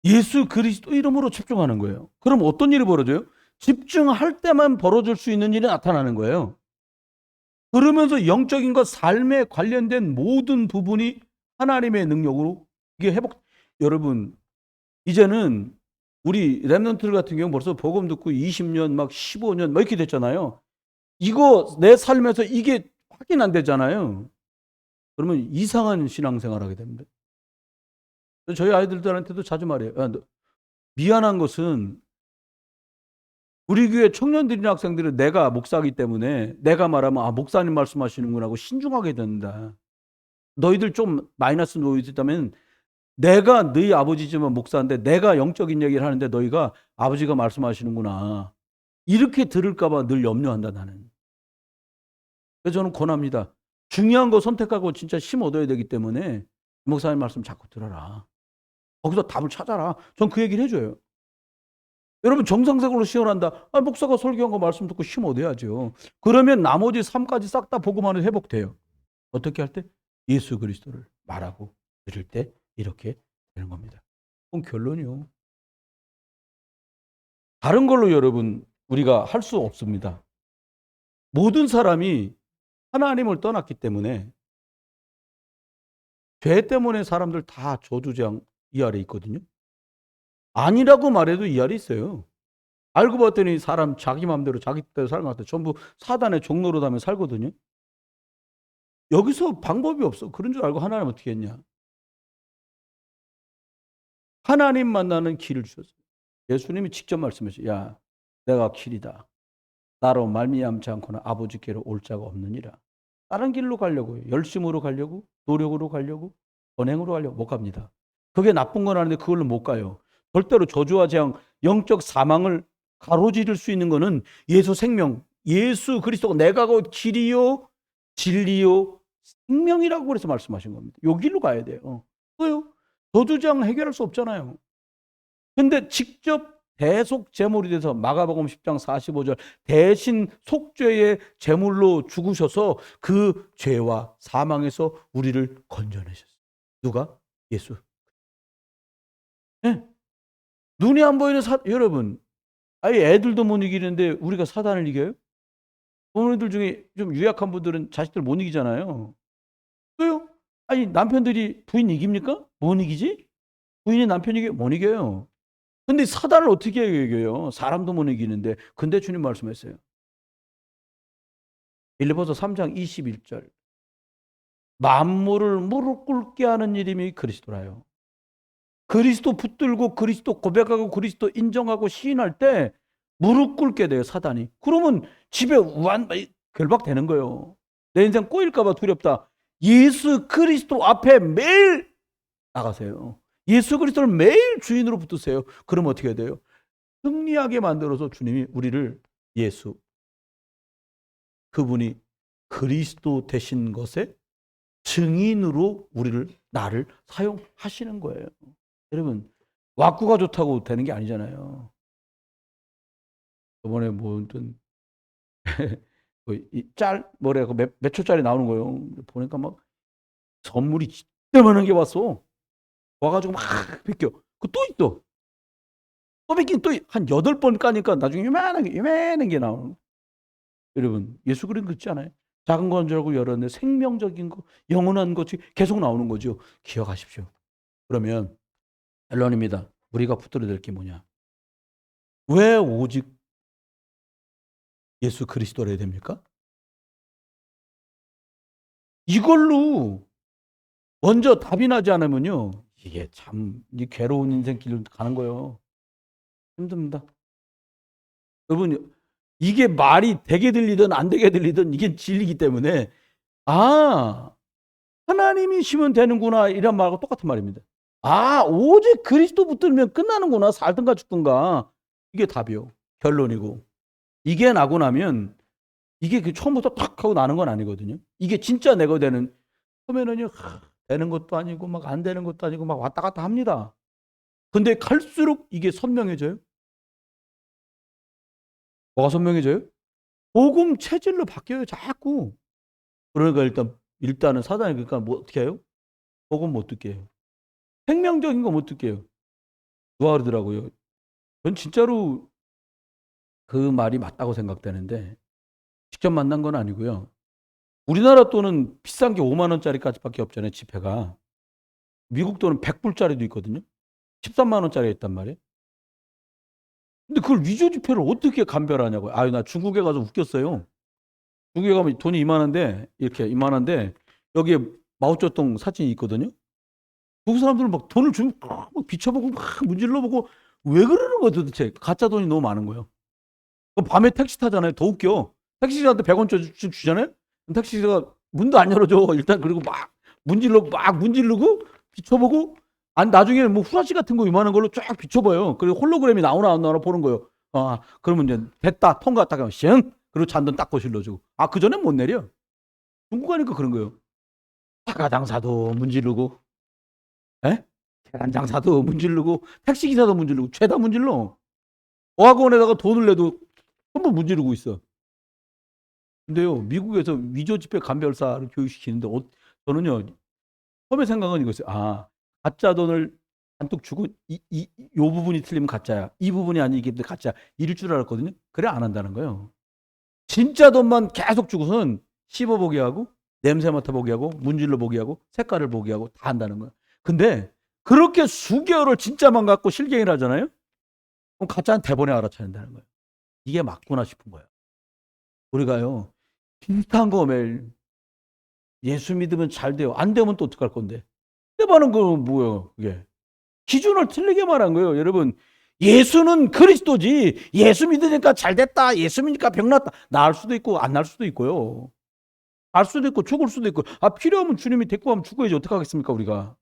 예수 그리스도 이름으로 집중하는 거예요. 그럼 어떤 일이 벌어져요? 집중할 때만 벌어질 수 있는 일이 나타나는 거예요. 그러면서 영적인 것 삶에 관련된 모든 부분이 하나님의 능력으로 이게 여러분 이제는 우리 랩런트들 같은 경우 벌써 복음 듣고 20년 막 15년 막 이렇게 됐잖아요. 이거 내 삶에서 이게 확인 안 되잖아요. 그러면 이상한 신앙생활 하게 됩니다. 저희 아이들한테도 자주 말해요. 미안한 것은 우리 교회 청년들이나 학생들은 내가 목사이기 때문에 내가 말하면 목사님 말씀하시는구나 하고 신중하게 된다. 너희들 좀 마이너스 노이즈 있다면 내가 너희 아버지지만 목사인데 내가 영적인 얘기를 하는데 너희가 아버지가 말씀하시는구나. 이렇게 들을까 봐 늘 염려한다 나는. 그래서 저는 권합니다. 중요한 거 선택하고 진짜 힘 얻어야 되기 때문에 목사님 말씀 자꾸 들어라. 거기서 답을 찾아라. 전 그 얘기를 해줘요. 여러분 정상적으로 시원한다. 목사가 설교한 거 말씀 듣고 힘 얻어야죠. 그러면 나머지 삶까지 싹 다 복음하는 회복돼요. 어떻게 할 때? 예수 그리스도를 말하고 들을 때 이렇게 되는 겁니다. 그건 결론이요. 다른 걸로 여러분 우리가 할 수 없습니다. 모든 사람이 하나님을 떠났기 때문에 죄 때문에 사람들 다 저주재앙 이 아래 있거든요. 아니라고 말해도 이할이 있어요. 알고 봤더니 사람 자기 마음대로 자기 뜻대로 사는 것 같아. 전부 사단의 종로로 다면 살거든요. 여기서 방법이 없어. 그런 줄 알고 하나님 어떻게 했냐. 하나님 만나는 길을 주셨어요. 예수님이 직접 말씀하셨어요. 야, 내가 길이다. 나로 말미암지 않고는 아버지께로 올 자가 없느니라. 다른 길로 가려고 열심으로 가려고 노력으로 가려고 언행으로 가려고 못 갑니다. 그게 나쁜 건 아닌데 그걸로 못 가요. 절대로 저주와 재앙, 영적 사망을 가로지를 수 있는 거는 예수 생명, 예수 그리스도가 내가 곧 길이요 진리요 생명이라고 그래서 말씀하신 겁니다. 요 길로 가야 돼요. 왜요? 저주 재앙 해결할 수 없잖아요. 근데 직접 대속 제물이 돼서 마가복음 10장 45절 대신 속죄의 제물로 죽으셔서 그 죄와 사망에서 우리를 건져내셨어요. 누가? 예수. 네. 눈이 안 보이는 여러분, 아예 애들도 못 이기는데 우리가 사단을 이겨요? 부모님들 중에 좀 유약한 분들은 자식들 못 이기잖아요. 왜요? 아니 남편들이 부인 이깁니까? 못 이기지? 부인이 남편 이겨? 못 이겨요. 근데 사단을 어떻게 이겨요? 사람도 못 이기는데. 근데 주님 말씀했어요. 빌립보서 3장 21절. 만물을 무릎 꿇게 하는 이름이 그리스도라요. 그리스도 붙들고 그리스도 고백하고 그리스도 인정하고 시인할 때 무릎 꿇게 돼요, 사단이. 그러면 집에 결박되는 거예요. 내 인생 꼬일까 봐 두렵다. 예수 그리스도 앞에 매일 나가세요. 예수 그리스도를 매일 주인으로 붙드세요. 그러면 어떻게 돼요? 승리하게 만들어서 주님이 우리를 예수, 그분이 그리스도 되신 것에 증인으로 나를 사용하시는 거예요. 여러분, 왁구가 좋다고 되는 게 아니잖아요. 저번에 뭐든 뭐래고 몇 초짜리 나오는 거예요. 보니까 막 선물이 진짜 많은 게 왔어. 와가지고 막 비껴. 또 있어. 또 비긴 또한 8번 까니까 나중에 요만한 게 나오는. 여러분, 예수 그림 그렇지 않아요? 작은 건 줄 알고 열었는데 생명적인 거, 영원한 것이 계속 나오는 거죠. 기억하십시오. 그러면 결론입니다. 우리가 붙들어야 될 게 뭐냐? 왜 오직 예수 그리스도를 해야 됩니까? 이걸로 먼저 답이 나지 않으면요. 이게 참 괴로운 인생길을 가는 거예요. 힘듭니다. 여러분, 이게 말이 되게 들리든 안 되게 들리든 이게 진리이기 때문에 하나님이시면 되는구나 이런 말하고 똑같은 말입니다. 오직 그리스도 붙들면 끝나는구나. 살든가 죽든가. 이게 답이요. 결론이고. 이게 나고 나면 이게 처음부터 탁 하고 나는 건 아니거든요. 이게 진짜 내가 되는 처음에는요. 되는 것도 아니고 막 안 되는 것도 아니고 막 왔다 갔다 합니다. 근데 갈수록 이게 선명해져요. 뭐가 선명해져요? 복음 체질로 바뀌어요. 자꾸. 그러니까 일단은 사단이 그러니까 뭐 어떻게 해요? 복음 못 듣게 해요. 생명적인 거 못 듣게 해요. 누가 그러더라고요. 전 진짜로 그 말이 맞다고 생각되는데 직접 만난 건 아니고요. 우리나라 돈은 비싼 게 5만 원짜리까지밖에 없잖아요. 지폐가. 미국 돈은 100불짜리도 있거든요. 13만 원짜리가 있단 말이에요. 근데 그걸 위조 지폐를 어떻게 감별하냐고요. 나 중국에 가서 웃겼어요. 중국에 가면 돈이 이만한데 이렇게 이만한데 여기에 마오쩌둥 사진이 있거든요. 그 사람들은 막 돈을 주면 막 비춰보고 막 문질러보고 왜 그러는 거야 도대체. 가짜 돈이 너무 많은 거예요. 밤에 택시 타잖아요. 더 웃겨. 택시기사한테 100원씩 주잖아요. 택시기사가 문도 안 열어줘. 일단 그리고 막 문지르고 비춰보고 나중에는 뭐 후라시 같은 거 이만한 걸로 쫙 비춰봐요. 그리고 홀로그램이 나오나 안 나오나 보는 거예요. 그러면 이제 됐다 통과했다 하면 쉥 그리고 잔돈 딱 거실러주고. 그 전엔 못 내려. 중국 가니까 그런 거예요. 사과 장사도 문지르고, 계란 장사도 문지르고, 택시기사도 문지르고, 죄다 문질러. 어학원에다가 돈을 내도 전부 문지르고 있어. 근데요, 미국에서 위조 지폐 감별사를 교육시키는데, 저는요, 처음에 생각은 이거였어요. 가짜 돈을 잔뜩 주고, 요 부분이 틀리면 가짜야. 이 부분이 아니기 때문에 가짜. 이럴 줄 알았거든요. 그래, 안 한다는 거예요. 진짜 돈만 계속 주고선 씹어보게 하고, 냄새 맡아보게 하고, 문질러 보게 하고, 색깔을 보게 하고, 다 한다는 거예요. 근데 그렇게 수개월을 진짜만 갖고 실갱이를 하잖아요. 그럼 가짜는 대본에 알아차린다는 거예요. 이게 맞구나 싶은 거예요. 우리가요 비슷한 거 매일 예수 믿으면 잘 돼요. 안 되면 또 어떡할 건데? 해봐는 거 뭐예요? 그게 기준을 틀리게 말한 거예요. 여러분, 예수는 그리스도지. 예수 믿으니까 잘 됐다. 예수 믿으니까 병 났다. 나을 수도 있고 안 날 수도 있고요. 알 수도 있고 죽을 수도 있고. 필요하면 주님이 데리고 가면 죽어야지 어떡하겠습니까 우리가.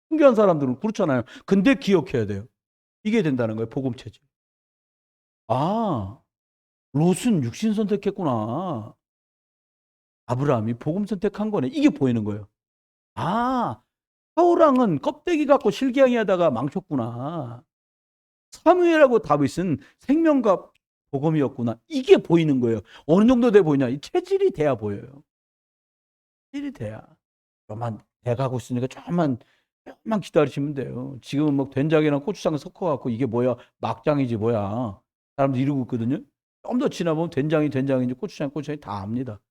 순교한 사람들은 그렇잖아요. 근데 기억해야 돼요. 이게 된다는 거예요. 복음 체질. 롯은 육신 선택했구나. 아브라함이 복음 선택한 거네. 이게 보이는 거예요. 사울왕은 껍데기 갖고 실갱이 하다가 망쳤구나. 사무엘하고 다윗은 생명과 복음이었구나. 이게 보이는 거예요. 어느 정도 돼 보이냐? 이 체질이 돼야 보여요. 체질이 돼야. 조금만 돼가고 있으니까 조금만 기다리시면 돼요. 지금은 뭐 된장이랑 고추장 섞어갖고 이게 뭐야? 막장이지 뭐야? 사람들 이러고 있거든요. 좀 더 지나보면 된장인지 고추장이 다 압니다.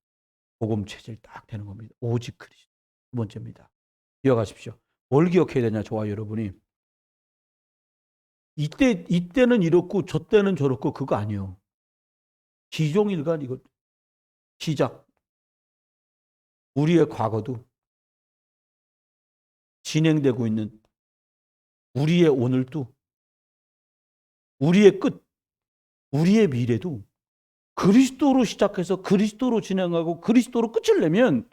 복음 체질 딱 되는 겁니다. 오직 그리스도. 두 번째입니다. 기억하십시오. 뭘 기억해야 되냐? 좋아요, 여러분이. 이때는 이렇고 저때는 저렇고 그거 아니에요. 기종일관 이거 시작. 우리의 과거도 진행되고 있는 우리의 오늘도 우리의 끝, 우리의 미래도 그리스도로 시작해서 그리스도로 진행하고 그리스도로 끝을 내면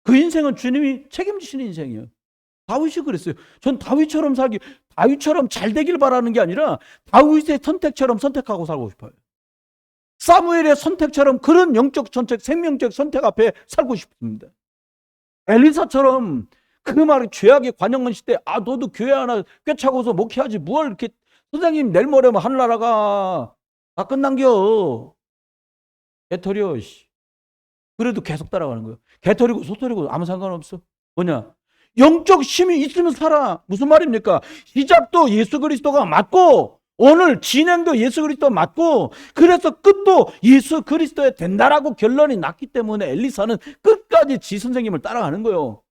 그 인생은 주님이 책임지시는 인생이에요. 다윗이 그랬어요. 전 다윗처럼 잘 되길 바라는 게 아니라 다윗의 선택처럼 선택하고 살고 싶어요. 사무엘의 선택처럼 그런 영적 선택, 생명적 선택 앞에 살고 싶습니다. 엘리사처럼 그 말이 죄악의 관영한 시대, 너도 교회 하나 꿰차고서 목회하지 뭘 이렇게 선생님 내일 모레면 하늘나라가 다 끝난겨. 개털이요. 그래도 계속 따라가는 거예요. 개털이고 소털이고 아무 상관없어. 뭐냐? 영적 힘이 있으면 살아. 무슨 말입니까? 시작도 예수 그리스도가 맞고 오늘 진행도 예수 그리스도 맞고 그래서 끝도 예수 그리스도에 된다라고 결론이 났기 때문에 엘리사는 끝까지 지 선생님을 따라가는 거예요.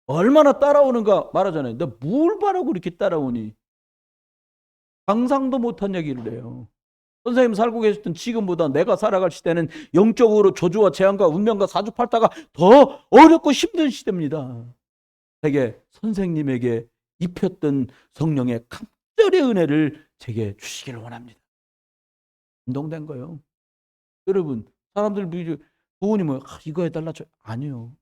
얼마나 따라오는가 말하잖아요. 너 뭘 바라고 이렇게 따라오니? 상상도 못한 얘기를 해요. 선생님 살고 계셨던 지금보다 내가 살아갈 시대는 영적으로 저주와 재앙과 운명과 사주팔다가 더 어렵고 힘든 시대입니다. 제게 선생님에게 입혔던 성령의 갑절의 은혜를 제게 주시기를 원합니다. 운동된 거예요. 여러분, 사람들 부모님은 이거 해달라 아니요.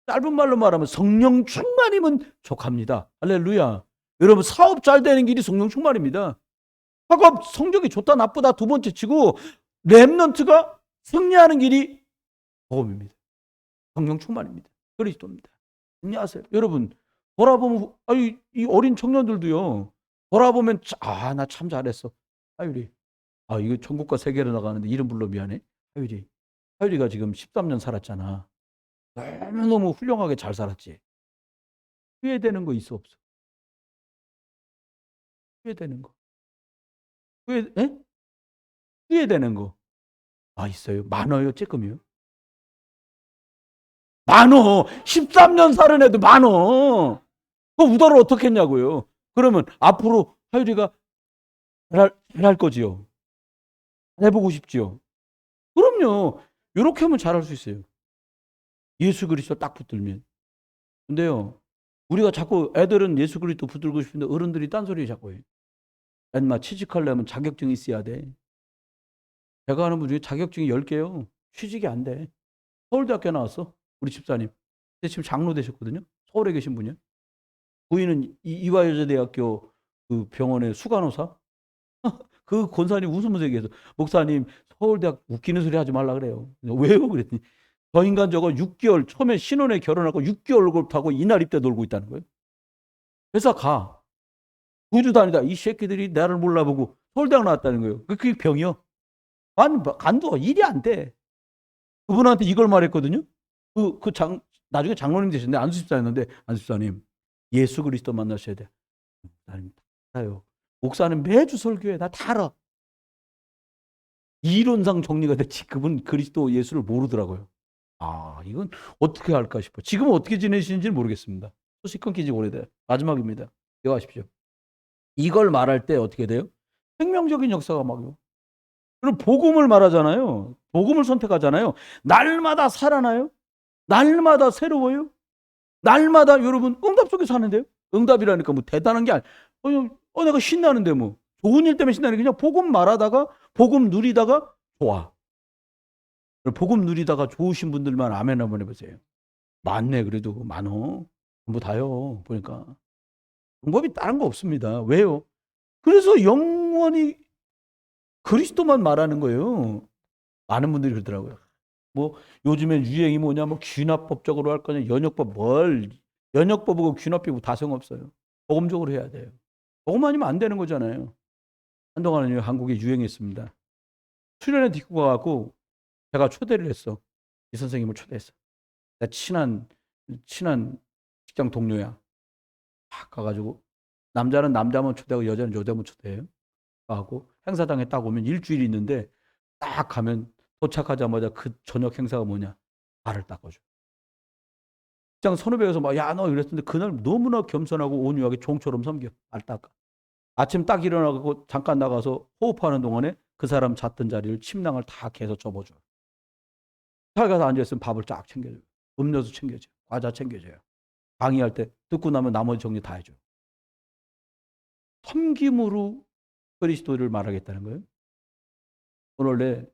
짧은 말로 말하면 성령 충만이면 족합니다. 할렐루야. 여러분, 사업 잘 되는 길이 성령 충만입니다. 학업 성적이 좋다 나쁘다 두 번째 치고 렘넌트가 승리하는 길이 복음입니다. 성령 충만입니다. 그리스도입니다. 안녕하세요. 여러분, 돌아보면, 이 어린 청년들도요, 돌아보면, 나 참 잘했어. 하율이. 이거 천국과 세계로 나가는데 이름 불러 미안해. 하율이. 하율이가 지금 13년 살았잖아. 너무너무 훌륭하게 잘 살았지. 후회되는 거 있어, 없어? 후회되는 거. 후회되는 거. 있어요. 많아요, 조금이요. 많어. 13년 살은 애도 많어. 그 우다를 어떻게 했냐고요. 그러면 앞으로 하율이가 잘할 거지요. 해보고 싶지요. 그럼요. 이렇게 하면 잘할 수 있어요. 예수 그리스도 딱 붙들면. 근데요, 우리가 자꾸 애들은 예수 그리스도 붙들고 싶은데 어른들이 딴소리 자꾸 해요. 엄마 취직하려면 자격증이 있어야 돼. 제가 아는 분 중에 자격증이 10개요. 취직이 안 돼. 서울대학교 나왔어. 우리 집사님. 근데 지금 장로 되셨거든요. 서울에 계신 분이요. 부인은 이화여자대학교 그 병원의 수간호사. 그 권사님 웃으면서 얘기해서 목사님 서울대학 웃기는 소리 하지 말라 그래요. 왜요? 그랬더니 저 인간 저거 6개월 처음에 신혼에 결혼하고 6개월 골프하고 이날 입대 놀고 있다는 거예요. 회사 가. 9주 다니다 이 새끼들이 나를 몰라보고 서울대학 나왔다는 거예요. 그게 병이요. 간도 일이 안 돼. 그분한테 이걸 말했거든요. 나중에 장로님 되셨는데 안수집사였는데 안수집사님 예수 그리스도 만나셔야 돼. 나는 알아요. 목사는 매주 설교해. 나 다 알아. 이론상 정리가 됐지. 그분 그리스도 예수를 모르더라고요. 이건 어떻게 할까 싶어. 지금은 어떻게 지내시는지는 모르겠습니다. 소식 끊긴 지 오래돼요. 마지막입니다. 기억하십시오. 이걸 말할 때 어떻게 돼요? 생명적인 역사가 막요. 그럼 복음을 말하잖아요. 복음을 선택하잖아요. 날마다 살아나요. 날마다 새로워요. 날마다 여러분 응답 속에 사는데요. 응답이라니까 뭐 대단한 게 내가 신나는데 뭐 좋은 일 때문에 신나는 게 그냥 복음 말하다가 복음 누리다가 좋아. 복음 누리다가 좋으신 분들만 아멘 한번 해보세요. 많네. 그래도 많어. 전부 다요. 보니까 방법이 다른 거 없습니다. 왜요? 그래서 영원히 그리스도만 말하는 거예요. 많은 분들이 그러더라고요. 뭐 요즘엔 유행이 뭐냐, 뭐 귀납법적으로 할 거냐, 연역법 뭘 연역법이고 귀납법이고 다 소용없어요. 복음적으로 해야 돼요. 복음 아니면 안 되는 거잖아요. 한동안은 한국에 유행했습니다. 수련회 데리고 가갖고 제가 초대를 했어. 이 선생님을 초대했어. 내 친한 직장 동료야. 딱 가가지고 남자는 남자만 초대하고 여자는 여자만 초대해요. 가고 행사장에 딱 오면 일주일 있는데 딱 가면 도착하자마자 그 저녁 행사가 뭐냐? 발을 닦아줘. 직장 선후배에서 막 야 너 이랬는데 그날 너무나 겸손하고 온유하게 종처럼 섬겨. 발 닦아. 아침 딱 일어나고 잠깐 나가서 호흡하는 동안에 그 사람 잤던 자리를 침낭을 다 개서 접어줘. 잘 가서 앉아있으면 밥을 쫙 챙겨줘요. 음료수 챙겨줘요. 과자 챙겨줘요. 강의할 때 듣고 나면 나머지 정리 다 해줘요. 섬김으로 그리스도를 말하겠다는 거예요. 오늘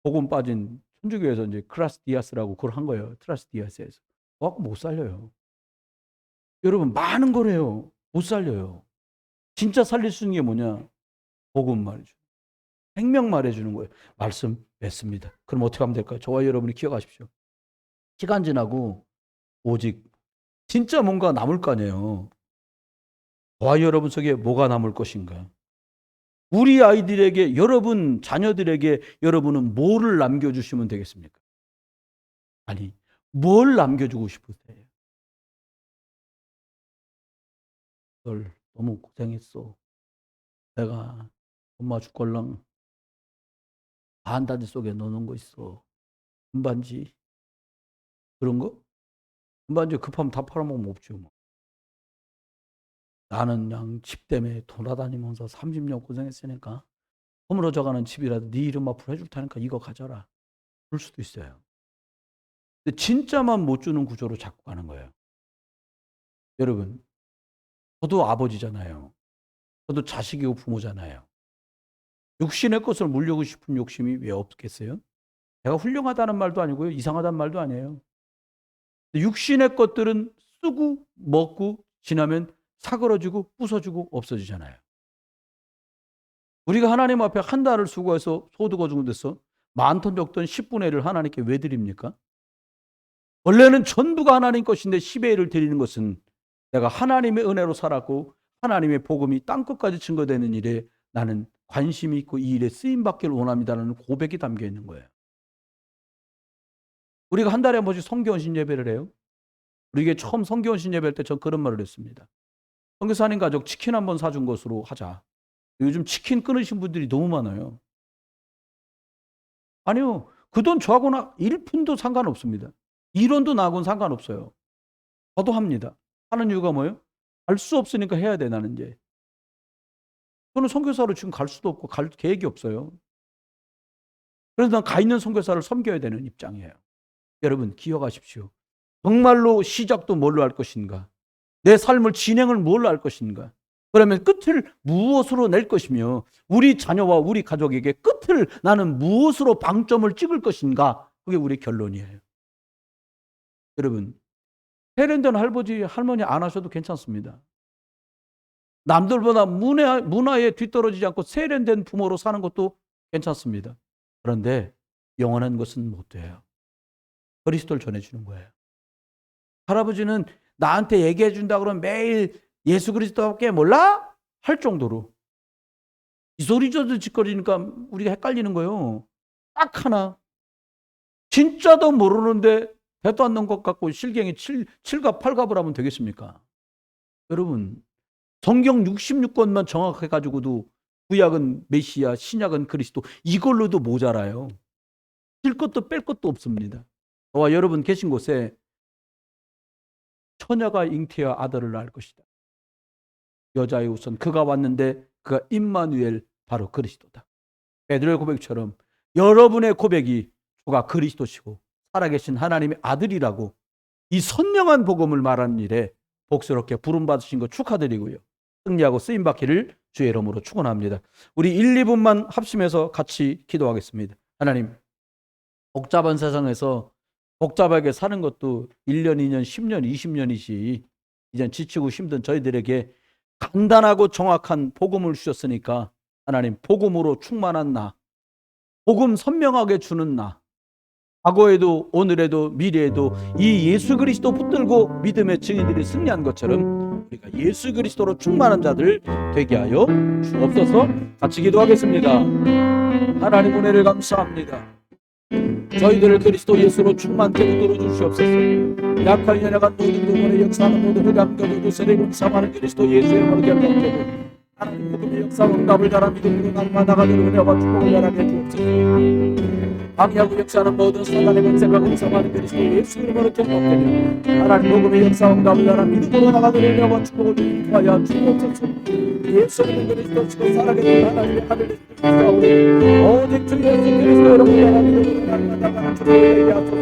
복음 빠진 천주교에서 이제 크라스 디아스라고 그걸 한 거예요. 트라스 디아스에서. 못 살려요. 여러분 많은 거래요. 못 살려요. 진짜 살릴 수 있는 게 뭐냐? 복음 말이죠. 생명 말해주는 거예요. 말씀 맺습니다. 그럼 어떻게 하면 될까요? 저와 여러분이 기억하십시오. 시간 지나고 오직 진짜 뭔가 남을 거 아니에요. 저와 여러분 속에 뭐가 남을 것인가? 우리 아이들에게 여러분 자녀들에게 여러분은 뭐를 남겨주시면 되겠습니까? 아니 뭘 남겨주고 싶으세요? 널 너무 고생했어. 내가 엄마 죽걸랑 반다지 속에 넣어놓은 거 있어. 금반지 그런 거? 금반지 급하면 다 팔아먹으면 없죠. 뭐. 나는 그냥 집 때문에 돌아다니면서 30년 고생했으니까 허물어져가는 집이라도 네 이름 앞으로 해줄 테니까 이거 가져라. 그럴 수도 있어요. 근데 진짜만 못 주는 구조로 자꾸 가는 거예요. 여러분 저도 아버지잖아요. 저도 자식이고 부모잖아요. 육신의 것을 물려고 싶은 욕심이 왜 없겠어요? 제가 훌륭하다는 말도 아니고요. 이상하다는 말도 아니에요. 육신의 것들은 쓰고 먹고 지나면 사그러지고 부서지고 없어지잖아요. 우리가 하나님 앞에 한 달을 수고해서 소득 얻은 데서 많던 적던 10분의 1을 하나님께 왜 드립니까? 원래는 전부가 하나님 것인데 10의 1을 드리는 것은 내가 하나님의 은혜로 살았고 하나님의 복음이 땅끝까지 증거되는 일에 나는 관심이 있고 이 일에 쓰임받기를 원합니다라는 고백이 담겨 있는 거예요. 우리가 한 달에 한 번씩 성교원신 예배를 해요. 우리에게 처음 성교원신 예배할 때 전 그런 말을 했습니다. 선교사님 가족 치킨 한번 사준 것으로 하자. 요즘 치킨 끊으신 분들이 너무 많아요. 아니요. 그 돈 저하고는 1푼도 상관없습니다. 1원도 나하고는 상관없어요. 저도 합니다. 하는 이유가 뭐예요? 갈 수 없으니까 해야 돼 나는 이제. 저는 선교사로 지금 갈 수도 없고 갈 계획이 없어요. 그래서 난 가 있는 선교사를 섬겨야 되는 입장이에요. 여러분 기억하십시오. 정말로 시작도 뭘로 할 것인가? 내 삶을 진행을 뭘로 할 것인가? 그러면 끝을 무엇으로 낼 것이며 우리 자녀와 우리 가족에게 끝을 나는 무엇으로 방점을 찍을 것인가? 그게 우리 결론이에요. 여러분 세련된 할아버지 할머니 안 하셔도 괜찮습니다. 남들보다 문화에 뒤떨어지지 않고 세련된 부모로 사는 것도 괜찮습니다. 그런데 영원한 것은 못 돼요. 그리스도를 전해주는 거예요. 할아버지는 나한테 얘기해 준다 그러면 매일 예수 그리스도밖에 몰라? 할 정도로 이 소리 저도 짓거리니까 우리가 헷갈리는 거예요. 딱 하나 진짜도 모르는데 대도 않는 것 같고 실경이 7갑 8갑을 하면 되겠습니까? 여러분 성경 66권만 정확해 가지고도 구약은 메시아 신약은 그리스도 이걸로도 모자라요. 질 것도 뺄 것도 없습니다. 저와 여러분 계신 곳에 처녀가 잉태하 아들을 낳을 것이다. 여자의 후손 그가 왔는데 그가 임마누엘 바로 그리스도다. 베드로의 고백처럼 여러분의 고백이 주가 그리스도시고 살아계신 하나님의 아들이라고 이 선명한 복음을 말하는 일에 복스럽게 부름받으신 것 축하드리고요. 승리하고 쓰임받기를 주의 이름으로 축원합니다. 우리 1, 2분만 합심해서 같이 기도하겠습니다. 하나님, 복잡한 세상에서 복잡하게 사는 것도 1년, 2년, 10년, 20년이지 이젠 지치고 힘든 저희들에게 간단하고 정확한 복음을 주셨으니까 하나님, 복음으로 충만한 나, 복음 선명하게 주는 나, 과거에도 오늘에도 미래에도 이 예수 그리스도 붙들고 믿음의 증인들이 승리한 것처럼 우리가 예수 그리스도로 충만한 자들 되게 하여 주옵소서. 같이 기도하겠습니다. 하나님 은혜를 감사합니다. 저희들을 그리스도 예수로 충만케 붙들어 주시옵소서. 약한 연약한 모든 부분에 역사하는 모든 흑암과 세례군 사마는 그리스도 예수의 이름으로 결정되고 하나님 복음의 역사 응답을 자라 믿음으로 날마다가 되는 은혜와 축복을 자라게 주옵소서. 방해하고 역사하는 모든 사단의 권세가 응사하는 그리스도 예수 이름으로 결정되며 하나님 복음의 역사 응답을 자라 믿음으로 나가는 은혜와 축복을 주하여 주옵소서. 예수 그리스도 치고 살아계신 하나님의 아들 예수님 오직 주 예수 그리스도 이름으로 나가 믿음으로 날마다가 축복을 되게 하소서.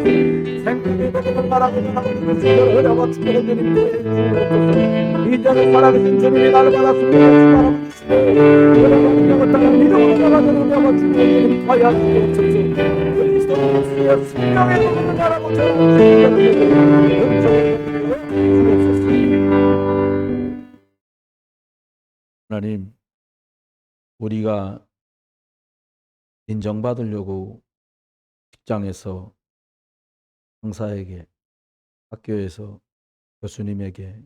생명의 복음을 말하고 나가는 그리스도의 은혜와 축복을 드리며 주옵소서. 이제는 살아계신 주님이 날마다 승리하시고 은혜와 땅에 믿음으로 나가는 은혜와 축복을 주하여 주옵소서. 그리스도 예수의 생명의 복음을 말하고 하나님, 우리가 인정받으려고 직장에서 상사에게, 학교에서 교수님에게,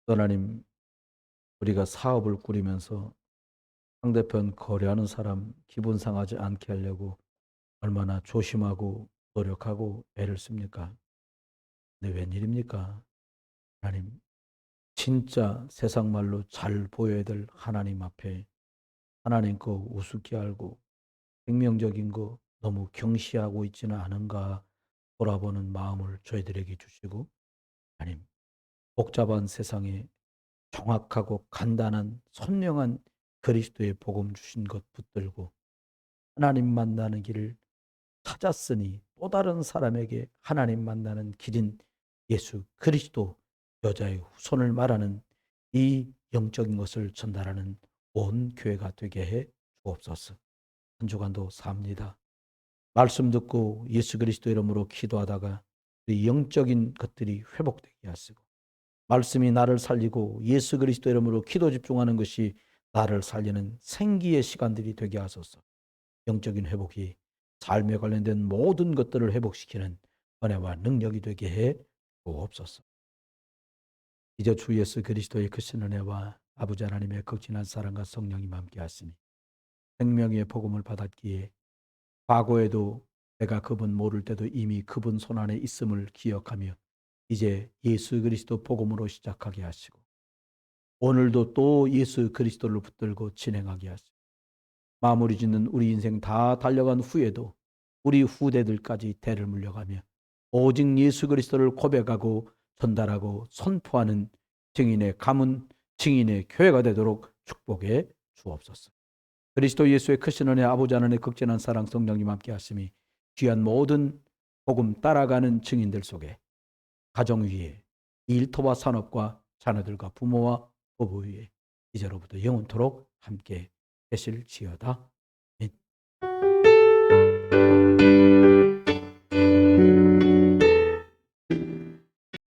하나님, 우리가 사업을 꾸리면서 상대편 거래하는 사람 기분 상하지 않게 하려고 얼마나 조심하고 노력하고 애를 씁니까? 근데 웬일입니까? 하나님, 진짜 세상 말로 잘 보여야 될 하나님 앞에 하나님 거 우습게 알고 생명적인 거 너무 경시하고 있지는 않은가 돌아보는 마음을 저희들에게 주시고, 하나님, 복잡한 세상에 정확하고 간단한 선명한 그리스도의 복음 주신 것 붙들고 하나님 만나는 길을 찾았으니 또 다른 사람에게 하나님 만나는 길인 예수 그리스도 여자의 후손을 말하는 이 영적인 것을 전달하는 온 교회가 되게 해 주옵소서. 한 주간도 삽니다. 말씀 듣고 예수 그리스도 이름으로 기도하다가 이 영적인 것들이 회복되게 하시고 말씀이 나를 살리고 예수 그리스도 이름으로 기도 집중하는 것이 나를 살리는 생기의 시간들이 되게 하소서. 영적인 회복이 삶에 관련된 모든 것들을 회복시키는 은혜와 능력이 되게 해 주옵소서. 이제 주 예수 그리스도의 크신 은혜와 아버지 하나님의 극진한 사랑과 성령이 함께 하시니 생명의 복음을 받았기에 과거에도 내가 그분 모를 때도 이미 그분 손안에 있음을 기억하며 이제 예수 그리스도 복음으로 시작하게 하시고 오늘도 또 예수 그리스도를 붙들고 진행하게 하시고 마무리 짓는 우리 인생 다 달려간 후에도 우리 후대들까지 대를 물려가며 오직 예수 그리스도를 고백하고 전달하고 선포하는 증인의 가문, 증인의 교회가 되도록 축복해 주옵소서. 그리스도 예수의 크신 은혜 아버지 하나님의 극진한 사랑 성령님 함께 하심이 귀한 모든 복음 따라가는 증인들 속에 가정 위에 일터와 산업과 자녀들과 부모와 부부 위에 이제로부터 영원토록 함께 계실지어다.